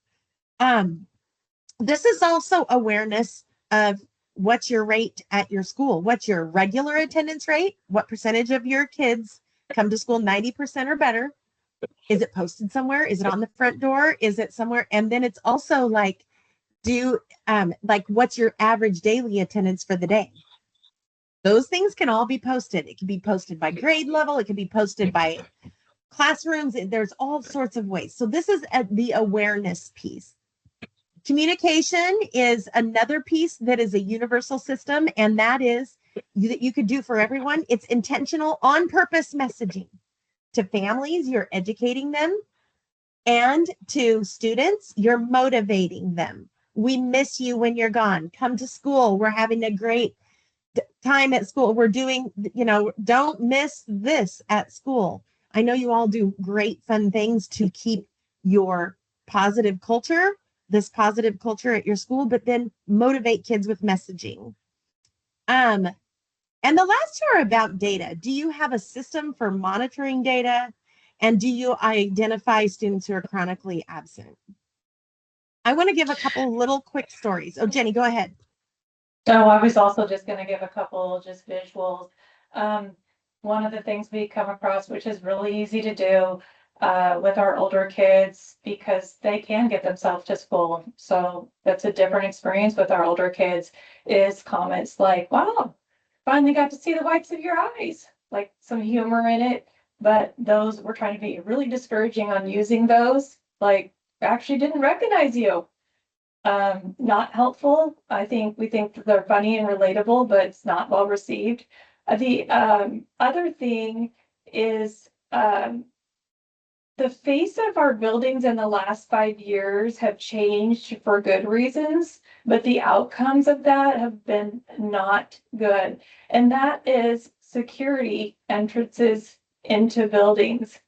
This is also awareness of what's your rate at your school. What's your regular attendance rate? What percentage of your kids come to school 90% or better? Is it posted somewhere? Is it on the front door? Is it somewhere? And then it's also like, what's your average daily attendance for the day? Those things can all be posted. It can be posted by grade level. It can be posted by classrooms. There's all sorts of ways. So this is the awareness piece. Communication is another piece that is a universal system, and that is that you could do for everyone. It's intentional, on purpose messaging. To families, you're educating them, and to students, you're motivating them. We miss you when you're gone. Come to school. We're having a great time at school. We're doing, don't miss this at school. I know you all do great, fun things to keep your positive culture, this positive culture at your school, but then motivate kids with messaging. And the last 2 are about data. Do you have a system for monitoring data? And do you identify students who are chronically absent? I want to give a couple little quick stories. Oh, Jenny, go ahead. No, I was also just going to give a couple just visuals. One of the things we come across, which is really easy to do with our older kids, because they can get themselves to school. So that's a different experience with our older kids, is comments like, wow, finally got to see the whites of your eyes, like some humor in it. But those, we're trying to be really discouraging on using those, like, actually didn't recognize you. Not helpful. We think that they're funny and relatable, but it's not well received. The other thing is the face of our buildings in the last 5 years have changed for good reasons, but the outcomes of that have been not good. And that is security entrances into buildings.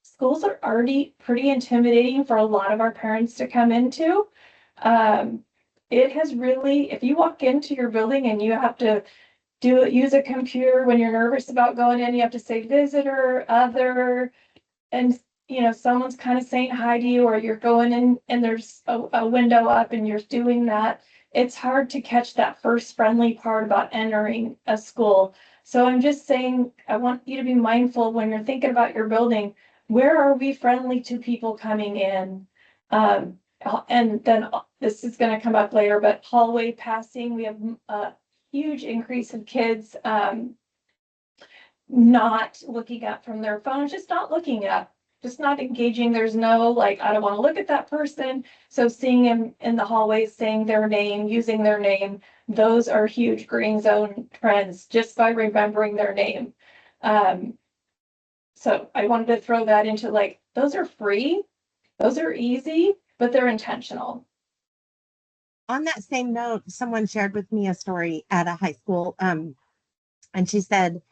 Schools are already pretty intimidating for a lot of our parents to come into. It has really, if you walk into your building and you have to use a computer when you're nervous about going in, you have to say visitor, other, and someone's kind of saying hi to you, or you're going in and there's a window up and you're doing that. It's hard to catch that first friendly part about entering a school. So I'm just saying, I want you to be mindful when you're thinking about your building. Where are we friendly to people coming in? And then this is going to come up later, but hallway passing, we have a huge increase of kids not looking up from their phones, just not looking up, just not engaging. There's no, like, I don't want to look at that person. So seeing them in the hallways, saying their name, using their name, those are huge green zone trends just by remembering their name. So I wanted to throw that into like, those are free, those are easy, but they're intentional. On that same note, someone shared with me a story at a high school. And she said,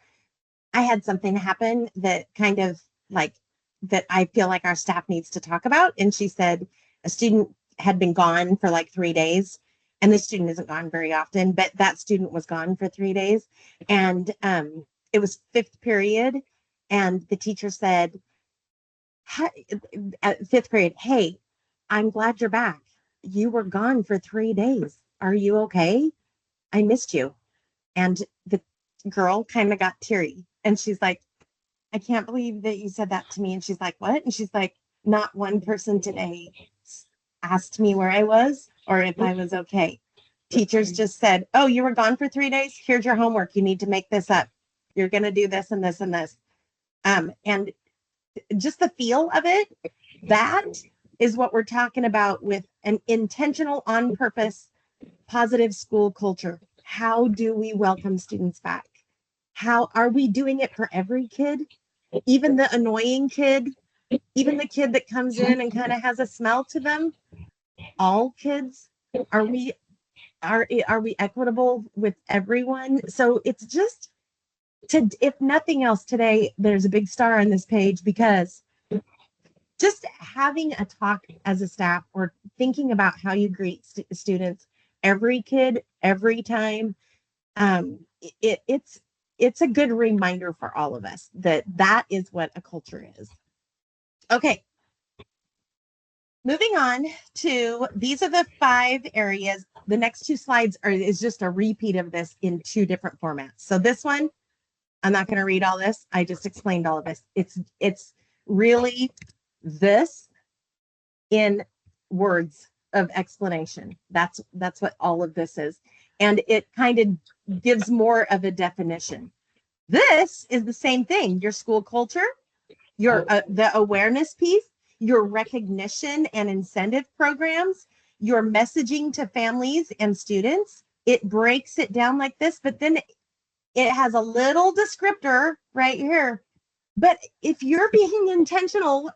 I had something happen that kind of like that I feel like our staff needs to talk about. And she said a student had been gone for like 3 days. And this student isn't gone very often, but that student was gone for 3 days. And it was fifth period. And the teacher said, at fifth period, hey, I'm glad you're back. You were gone for 3 days. Are you okay? I missed you. And the girl kind of got teary. And she's like, I can't believe that you said that to me. And she's like, what? And she's like, not one person today asked me where I was or if I was okay. Teachers just said, oh, you were gone for 3 days. Here's your homework. You need to make this up. You're going to do this and this and this. And just the feel of it, that is what we're talking about with an intentional, on purpose, positive school culture. How do we welcome students back? How are we doing it for every kid? Even the annoying kid, even the kid that comes in and kind of has a smell to them. All kids, are we equitable with everyone? So it's just if nothing else today, there's a big star on this page because just having a talk as a staff or thinking about how you greet students, every kid, every time, it's a good reminder for all of us that is what a culture is. Okay. Moving on to, these are the 5 areas. The next 2 slides is just a repeat of this in 2 different formats. So this one, I'm not going to read all this. I just explained all of this. It's really this in words of explanation. That's what all of this is. And it kind of gives more of a definition. This is the same thing. Your school culture, your the awareness piece, your recognition and incentive programs, your messaging to families and students. It breaks it down like this, but then it has a little descriptor right here. But if you're being intentional,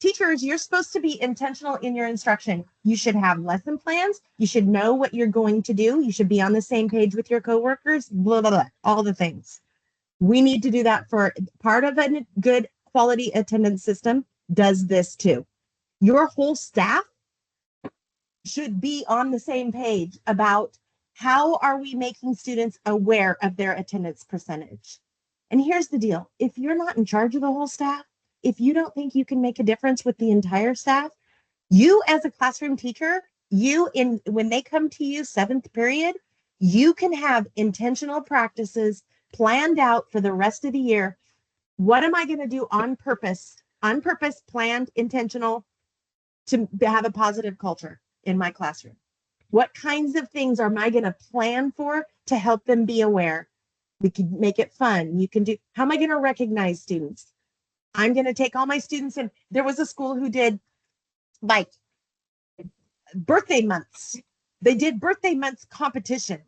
teachers, you're supposed to be intentional in your instruction. You should have lesson plans. You should know what you're going to do. You should be on the same page with your coworkers, blah, blah, blah, all the things. We need to do that for part of a good quality attendance system does this too. Your whole staff should be on the same page about how are we making students aware of their attendance percentage. And here's the deal. If you're not in charge of the whole staff, if you don't think you can make a difference with the entire staff, you as a classroom teacher, when they come to you 7th period, you can have intentional practices planned out for the rest of the year. What am I going to do on purpose, planned, intentional to have a positive culture in my classroom? What kinds of things am I going to plan for to help them be aware? We can make it fun. You can do, how am I going to recognize students? I'm going to take all my students in. There was a school who did like birthday months. They did birthday months competition.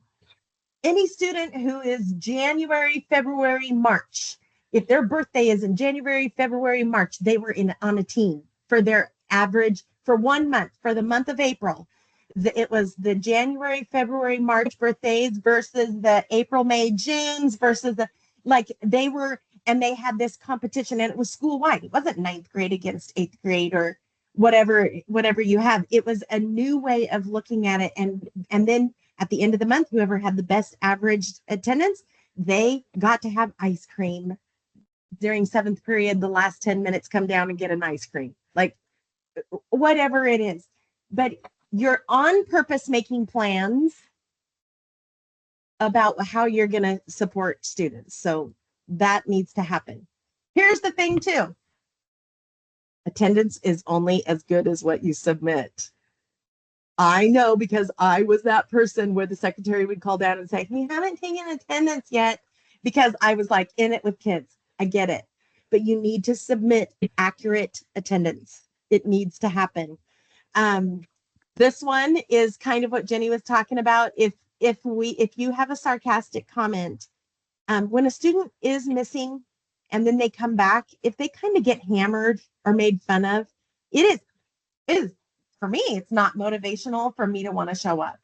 Any student who is January, February, March, if their birthday is in January, February, March, they were on a team for their average for 1 month, for the month of April. It was the January, February, March birthdays versus the April, May, June's versus they were, and they had this competition and it was school wide. It wasn't 9th grade against 8th grade or whatever you have. It was a new way of looking at it. And then at the end of the month, whoever had the best average attendance, they got to have ice cream during 7th period. The last 10 minutes, come down and get an ice cream, like whatever it is. But you're on purpose making plans about how you're going to support students. So that needs to happen. Here's the thing too. Attendance is only as good as what you submit. I know because I was that person where the secretary would call down and say, we haven't taken attendance yet, because I was like in it with kids. I get it. But you need to submit accurate attendance. It needs to happen. This one is kind of what Jenny was talking about. If you have a sarcastic comment, when a student is missing and then they come back, if they kind of get hammered or made fun of, it is for me, it's not motivational for me to want to show up.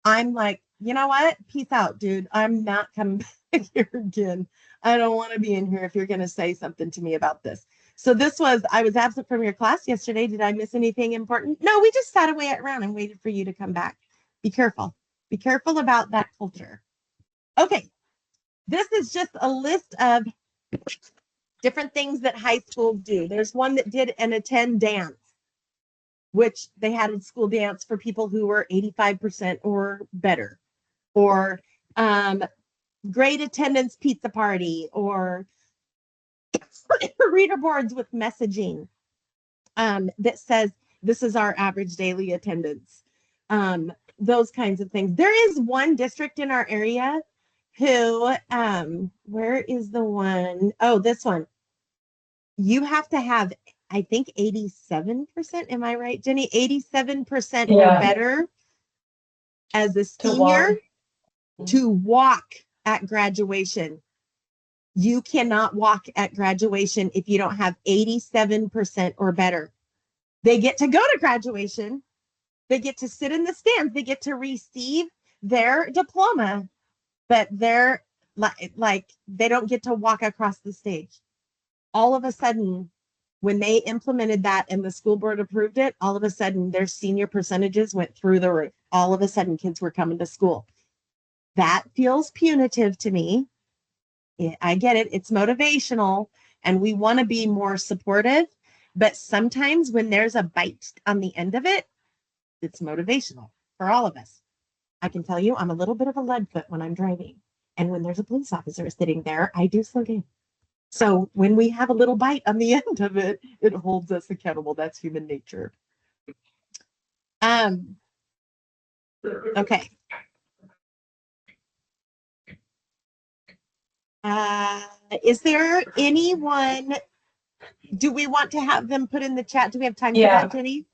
I'm like, you know what? Peace out, dude. I'm not coming back here again. I don't want to be in here if you're going to say something to me about this. So I was absent from your class yesterday. Did I miss anything important? No, we just sat around and waited for you to come back. Be careful. Be careful about that culture. Okay. This is just a list of different things that high schools do. There's one that did an attend dance, which they had a school dance for people who were 85% or better, or great attendance pizza party, or reader boards with messaging that says this is our average daily attendance, those kinds of things. There is one district in our area who, where is the one? Oh, this one. You have to have, I think, 87%. Am I right, Jenny? 87% or better as a senior to walk at graduation. You cannot walk at graduation if you don't have 87% or better. They get to go to graduation. They get to sit in the stands. They get to receive their diploma, but they're like they don't get to walk across the stage. All of a sudden, when they implemented that and the school board approved it, all of a sudden their senior percentages went through the roof. All of a sudden kids were coming to school. That feels punitive to me. I get it. It's motivational and we want to be more supportive, but sometimes when there's a bite on the end of it, it's motivational for all of us. I can tell you I'm a little bit of a lead foot when I'm driving. And when there's a police officer sitting there, I do slow down. So when we have a little bite on the end of it, it holds us accountable. That's human nature. Okay. Is there anyone, do we want to have them put in the chat? Do we have time for that, Jenny?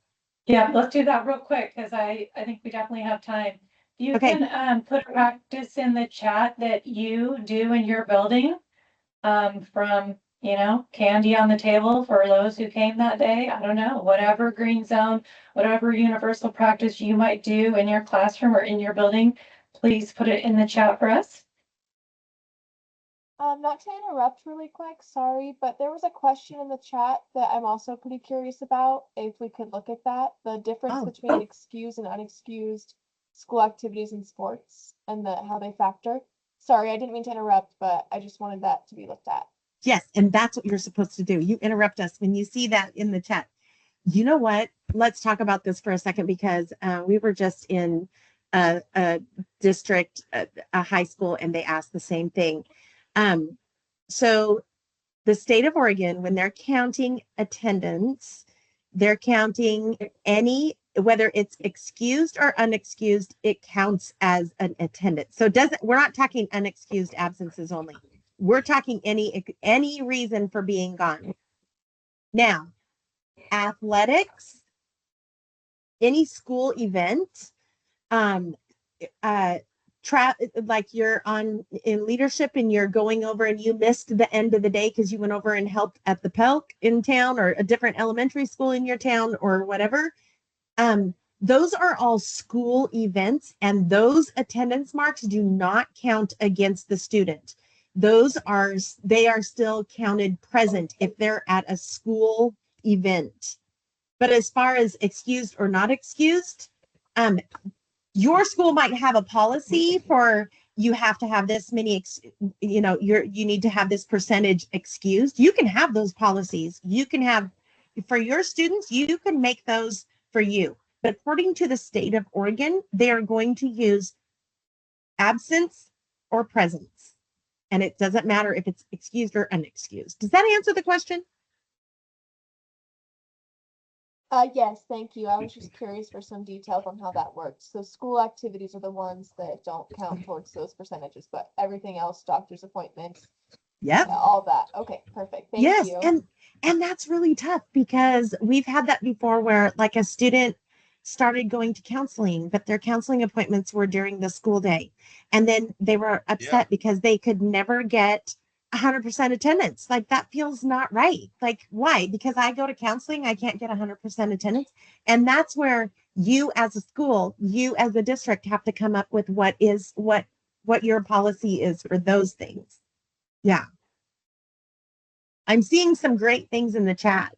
Yeah, let's do that real quick because I think we definitely have time. You can put a practice in the chat that you do in your building, from, candy on the table for those who came that day. I don't know, whatever green zone, whatever universal practice you might do in your classroom or in your building, please put it in the chat for us. Not to interrupt really quick, sorry, but there was a question in the chat that I'm also pretty curious about, if we could look at that, the difference between excused and unexcused school activities and sports and how they factor. Sorry, I didn't mean to interrupt, but I just wanted that to be looked at. Yes, and that's what you're supposed to do. You interrupt us when you see that in the chat. You know what? Let's talk about this for a second because we were just in a district, a high school, and they asked the same thing. So the state of Oregon, when they're counting attendance, they're counting whether it's excused or unexcused, it counts as an attendance. So we're not talking unexcused absences only. We're talking any reason for being gone. Now, athletics, any school event, like you're in leadership and you're going over and you missed the end of the day because you went over and helped at the Pelk in town or a different elementary school in your town or whatever. Those are all school events and those attendance marks do not count against the student. They are still counted present if they're at a school event. But as far as excused or not excused, your school might have a policy for you have to have this many, you need to have this percentage excused. You can have those policies. You can have for your students, you can make those for you. But according to the state of Oregon, they are going to use absence or presence. And it doesn't matter if it's excused or unexcused. Does that answer the question? Yes, thank you. I was just curious for some details on how that works. So school activities are the ones that don't count towards those percentages, but everything else, doctor's appointments, all that. Okay, perfect. Thank you. Yes, and that's really tough because we've had that before where like a student started going to counseling, but their counseling appointments were during the school day. And then they were upset because they could never get 100% attendance. Like that feels not right. Like why? Because I go to counseling, I can't get 100% attendance. And that's where you as a school, you as a district have to come up with what your policy is for those things. Yeah. I'm seeing some great things in the chat.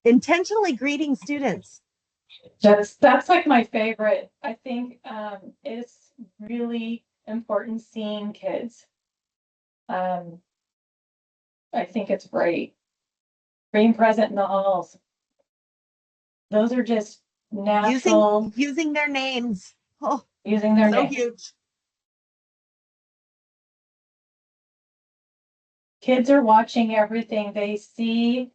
Intentionally greeting students. That's like my favorite. I think it's really important seeing kids. I think it's great. Being present in the halls. Those are just natural. Using their names. Oh, Using their so names. huge. Kids are watching everything. They see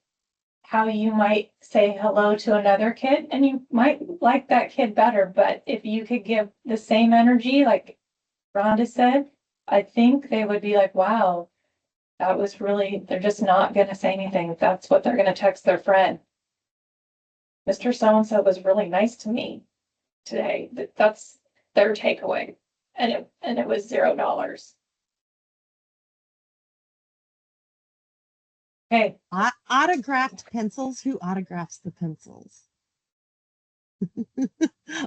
how you might say hello to another kid and you might like that kid better. But if you could give the same energy, like Rhonda said, I think they would be like, wow, that was really, they're just not going to say anything. That's what they're going to text their friend. Mr. So-and-so was really nice to me today. That's their takeaway. And it was $0. Okay. Autographed pencils. Who autographs the pencils?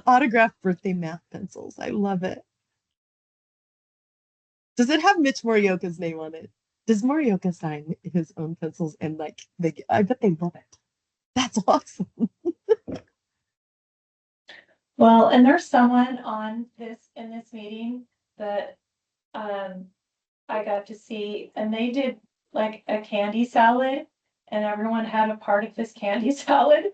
Autographed birthday math pencils. I love it. Does it have Mitch Morioka's name on it? Does Morioka sign his own pencils? And like, I bet they love it. That's awesome. Well, and there's someone in this meeting that I got to see, and they did like a candy salad, and everyone had a part of this candy salad.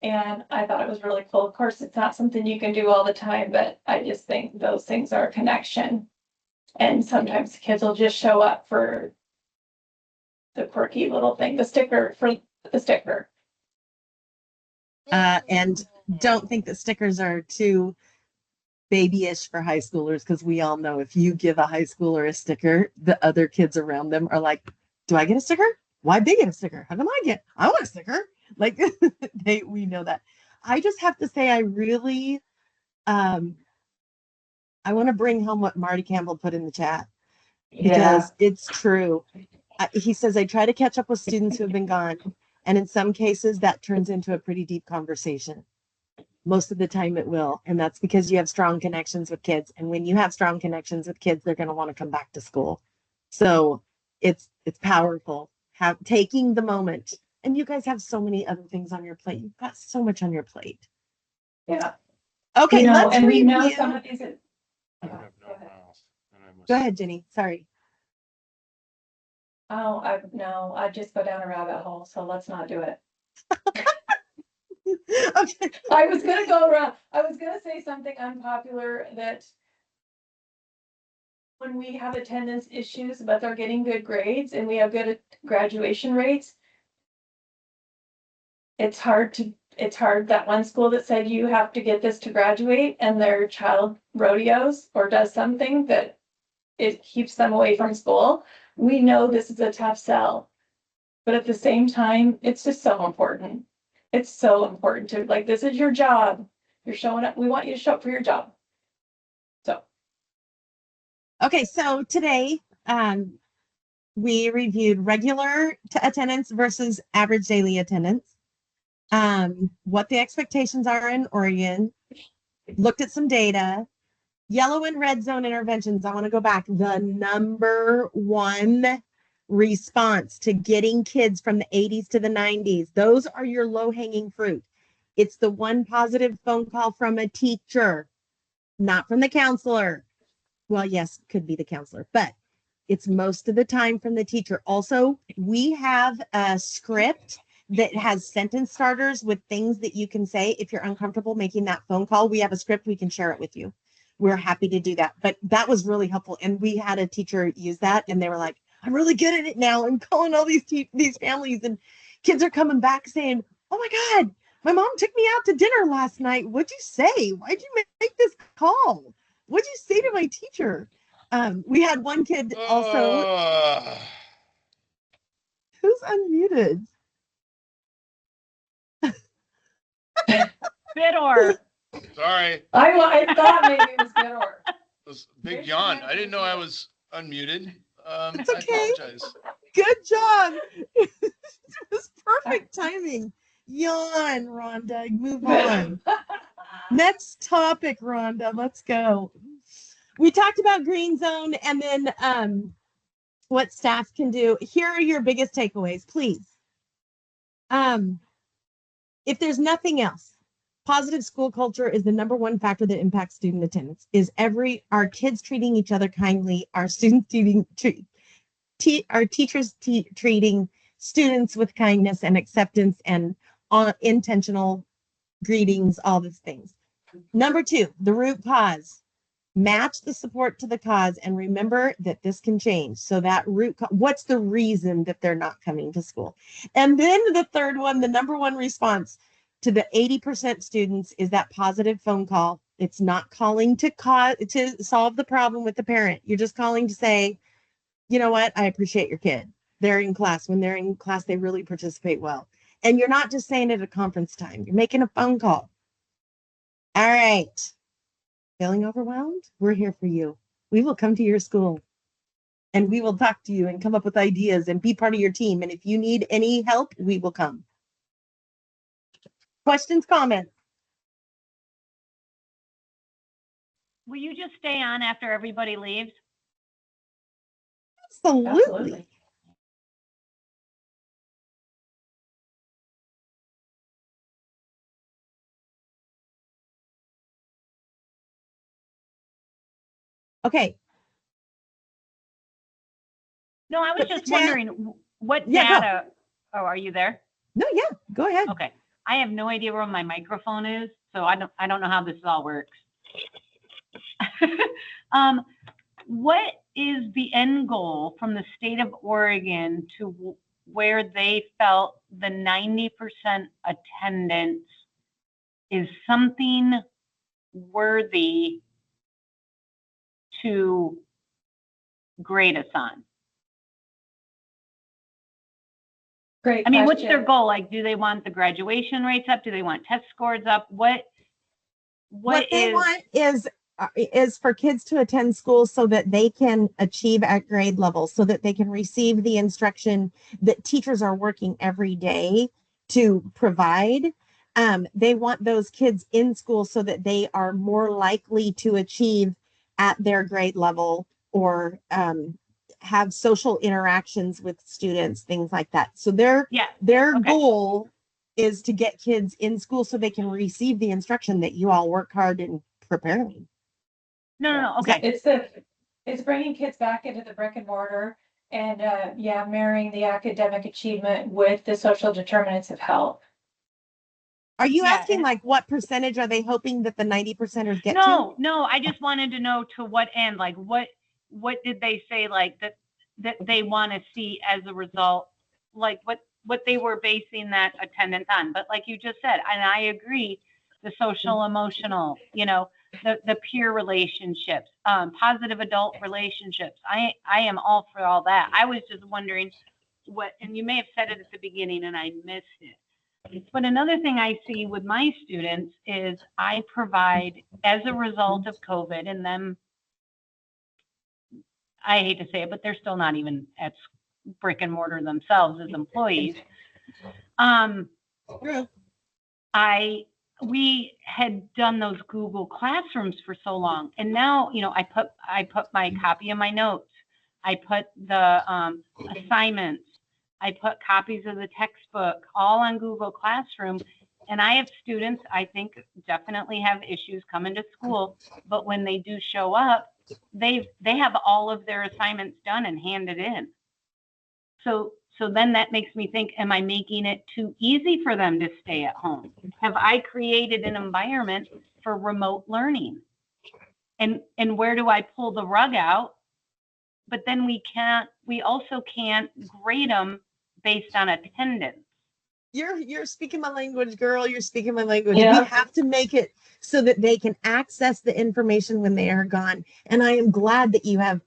And I thought it was really cool. Of course, it's not something you can do all the time, but I just think those things are a connection. And sometimes the kids will just show up for the quirky little thing, the sticker for the sticker. And don't think that stickers are too babyish for high schoolers, because we all know if you give a high schooler a sticker, the other kids around them are like, do I get a sticker? Why'd they get a sticker? How come I want a sticker? Like we know that. I just have to say, I really, I want to bring home what Marty Campbell put in the chat, because it's true. He says, I try to catch up with students who have been gone. And in some cases that turns into a pretty deep conversation. Most of the time it will. And that's because you have strong connections with kids. And when you have strong connections with kids, they're going to want to come back to school. So it's powerful. Taking the moment. And you guys have so many other things on your plate. You've got so much on your plate. Yeah. Okay, let's and review. we know some of these. Go ahead, Jenny. Sorry. Oh, I just go down a rabbit hole, so let's not do it. Okay. I was gonna say something unpopular, that when we have attendance issues, but they're getting good grades and we have good graduation rates, it's hard that one school that said you have to get this to graduate and their child rodeos or does something that it keeps them away from school. We know this is a tough sell, but at the same time, it's just so important. It's so important to, like, this is your job. You're showing up. We want you to show up for your job. So. Okay, so today we reviewed regular attendance versus average daily attendance, what the expectations are in Oregon, looked at some data, yellow and red zone interventions. I want to go back. The number one response to getting kids from the 80s to the 90s, those are your low-hanging fruit. It's the one positive phone call from a teacher, not from the counselor. Well, yes, could be the counselor, but it's most of the time from the teacher. Also, we have a script that has sentence starters with things that you can say if you're uncomfortable making that phone call. We have a script, we can share it with you. We're happy to do that. But that was really helpful. And we had a teacher use that and they were like, I'm really good at it now. I'm calling all these families, and kids are coming back saying, oh my God, my mom took me out to dinner last night. What'd you say? Why'd you make this call? What'd you say to my teacher? We had one kid also. Who's unmuted? Bidor. Sorry. I thought maybe it was Bidor. This big yawn. I didn't know I was unmuted. It's I okay. apologize. Good job. It was perfect timing. Yawn, Rhonda. Move on. Next topic, Rhonda. Let's go. We talked about green zone and then what staff can do. Here are your biggest takeaways, please. If there's nothing else, positive school culture is the number one factor that impacts student attendance. Is our kids treating each other kindly, our students our teachers treating students with kindness and acceptance and intentional greetings, all these things. Number two, the root cause. Match the support to the cause and remember that this can change. So that what's the reason that they're not coming to school? And then the third one, the number one response to the 80% students is that positive phone call. It's not calling to solve the problem with the parent. You're just calling to say, you know what? I appreciate your kid. They're in class. When they're in class, they really participate well. And you're not just saying it at conference time. You're making a phone call. All right. Feeling overwhelmed? We're here for you. We will come to your school and we will talk to you and come up with ideas and be part of your team. And if you need any help, we will come. Questions, comments? Will you just stay on after everybody leaves? Absolutely. Okay. No, I was just wondering what Yeah, data. Oh, are you there? No, yeah, go ahead. Okay. I have no idea where my microphone is, so I don't know how this all works. What is the end goal from the state of Oregon to where they felt the 90% attendance is something worthy to grade us on? Great I mean, what's question. their goal? Like, do they want the graduation rates up? Do they want test scores up? What they want is for kids to attend school so that they can achieve at grade level, so that they can receive the instruction that teachers are working every day to provide. They want those kids in school so that they are more likely to achieve at their grade level or have social interactions with students, things like that. So their goal is to get kids in school so they can receive the instruction that you all work hard in preparing. No. Okay. It's bringing kids back into the brick and mortar and marrying the academic achievement with the social determinants of health. Are you asking like what percentage are they hoping that the 90%ers get to? No, I just wanted to know to what end, like what did they say like that they want to see as a result, like what they were basing that attendance on. But like you just said, and I agree, the social emotional, the peer relationships, positive adult relationships. I am all for all that. I was just wondering and you may have said it at the beginning and I missed it. But another thing I see with my students is I provide, as a result of COVID and them, I hate to say it, but they're still not even at brick and mortar themselves as employees. We had done those Google Classrooms for so long, and now I put my copy of my notes, I put the assignments, I put copies of the textbook all on Google Classroom, and I have students I think definitely have issues coming to school, but when they do show up, they have all of their assignments done and handed in. So then that makes me think, am I making it too easy for them to stay at home? Have I created an environment for remote learning? And where do I pull the rug out? But then we also can't grade them based on attendance. You're speaking my language, girl. You're speaking my language. Yeah. We have to make it so that they can access the information when they are gone. And I am glad that you have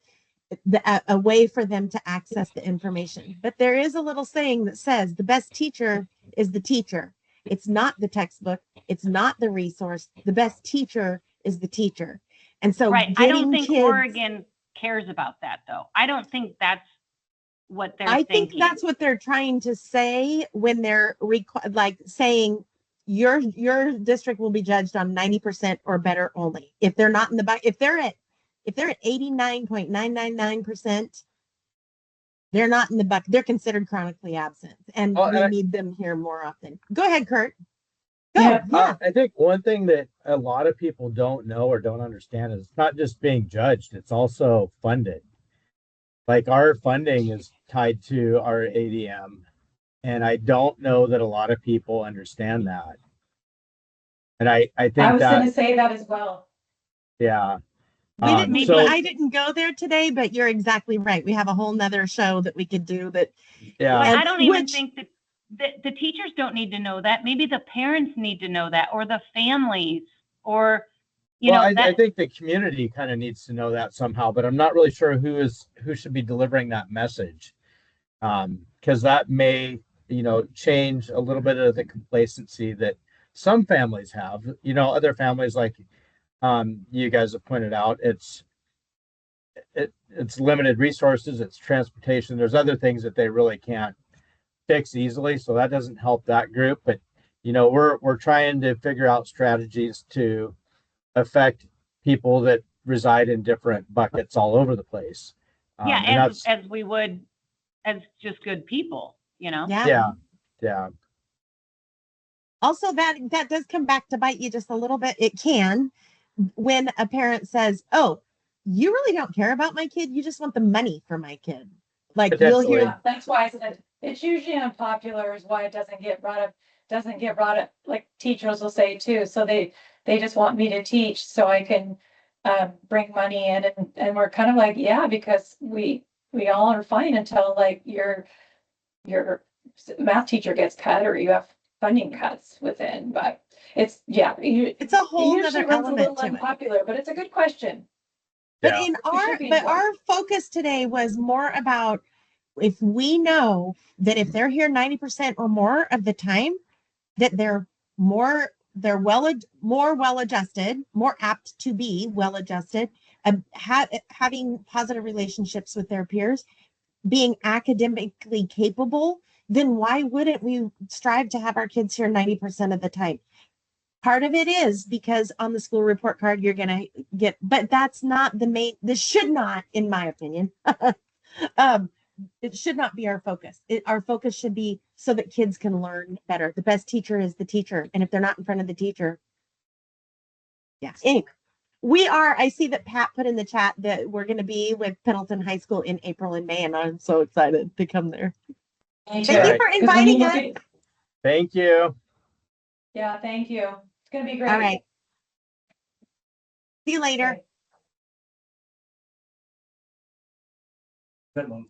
a way for them to access the information. But there is a little saying that says the best teacher is the teacher. It's not the textbook. It's not the resource. The best teacher is the teacher. And so right. I don't think Oregon cares about that though. I don't think that's what they're I think thinking. that's what they're trying to say when they're like saying your district will be judged on 90% or better only. If they're not in the if they're at 89.999%, they're not in the bucket. They're considered chronically absent, and Oh, we and need them here more often. Go ahead, Kurt. Go. Yeah. Yeah. I think one thing that a lot of people don't know or don't understand is it's not just being judged, it's also funded. Like our funding is tied to our ADM, and I don't know that a lot of people understand that. And I I think was that, gonna say that as well. yeah. We didn't, So I didn't go there today, but you're exactly right. We have a whole nother show that we could do that. yeah, Well, I don't even which- think that the teachers don't need to know that. Maybe the parents need to know that, or the families, or, you well, know, I that, think the community kind of needs to know that somehow, but I'm not really sure who should be delivering that message. Because that may, change a little bit of the complacency that some families have. Other families, like you guys have pointed out, it's limited resources, it's transportation. There's other things that they really can't fix easily, so that doesn't help that group. But we're trying to figure out strategies to affect people that reside in different buckets all over the place. yeah, and as we would, as just good people, Yeah. yeah. Also, that does come back to bite you just a little bit. It can, when a parent says, "Oh, you really don't care about my kid. You just want the money for my kid." Like you'll Potentially. hear, Yeah, that's why I said it's usually unpopular is why it doesn't get brought up, like teachers will say too. So they just want me to teach so I can bring money in, and we're kind of like, yeah, because we all are fine until like your math teacher gets cut or you have funding cuts within, but it's it's a whole usually other runs a element little to it. unpopular, but it's a good question. But Yeah. in We should be our focus today was more about if we know that if they're here 90% or more of the time, that they're more well adjusted, more apt to be well adjusted, having positive relationships with their peers, being academically capable, then why wouldn't we strive to have our kids here 90% of the time? Part of it is because on the school report card, you're going to get, but that's not the main, this should not, in my opinion, it should not be our focus. Our focus should be so that kids can learn better. The best teacher is the teacher. And if they're not in front of the teacher, yeah. Anyway, I see that Pat put in the chat that we're going to be with Pendleton High School in April and May, and I'm so excited to come there. Me Thank too. you for 'Cause when inviting you us. look at- Thank you. Yeah, thank you. It's gonna be great. All right. See you later. Okay.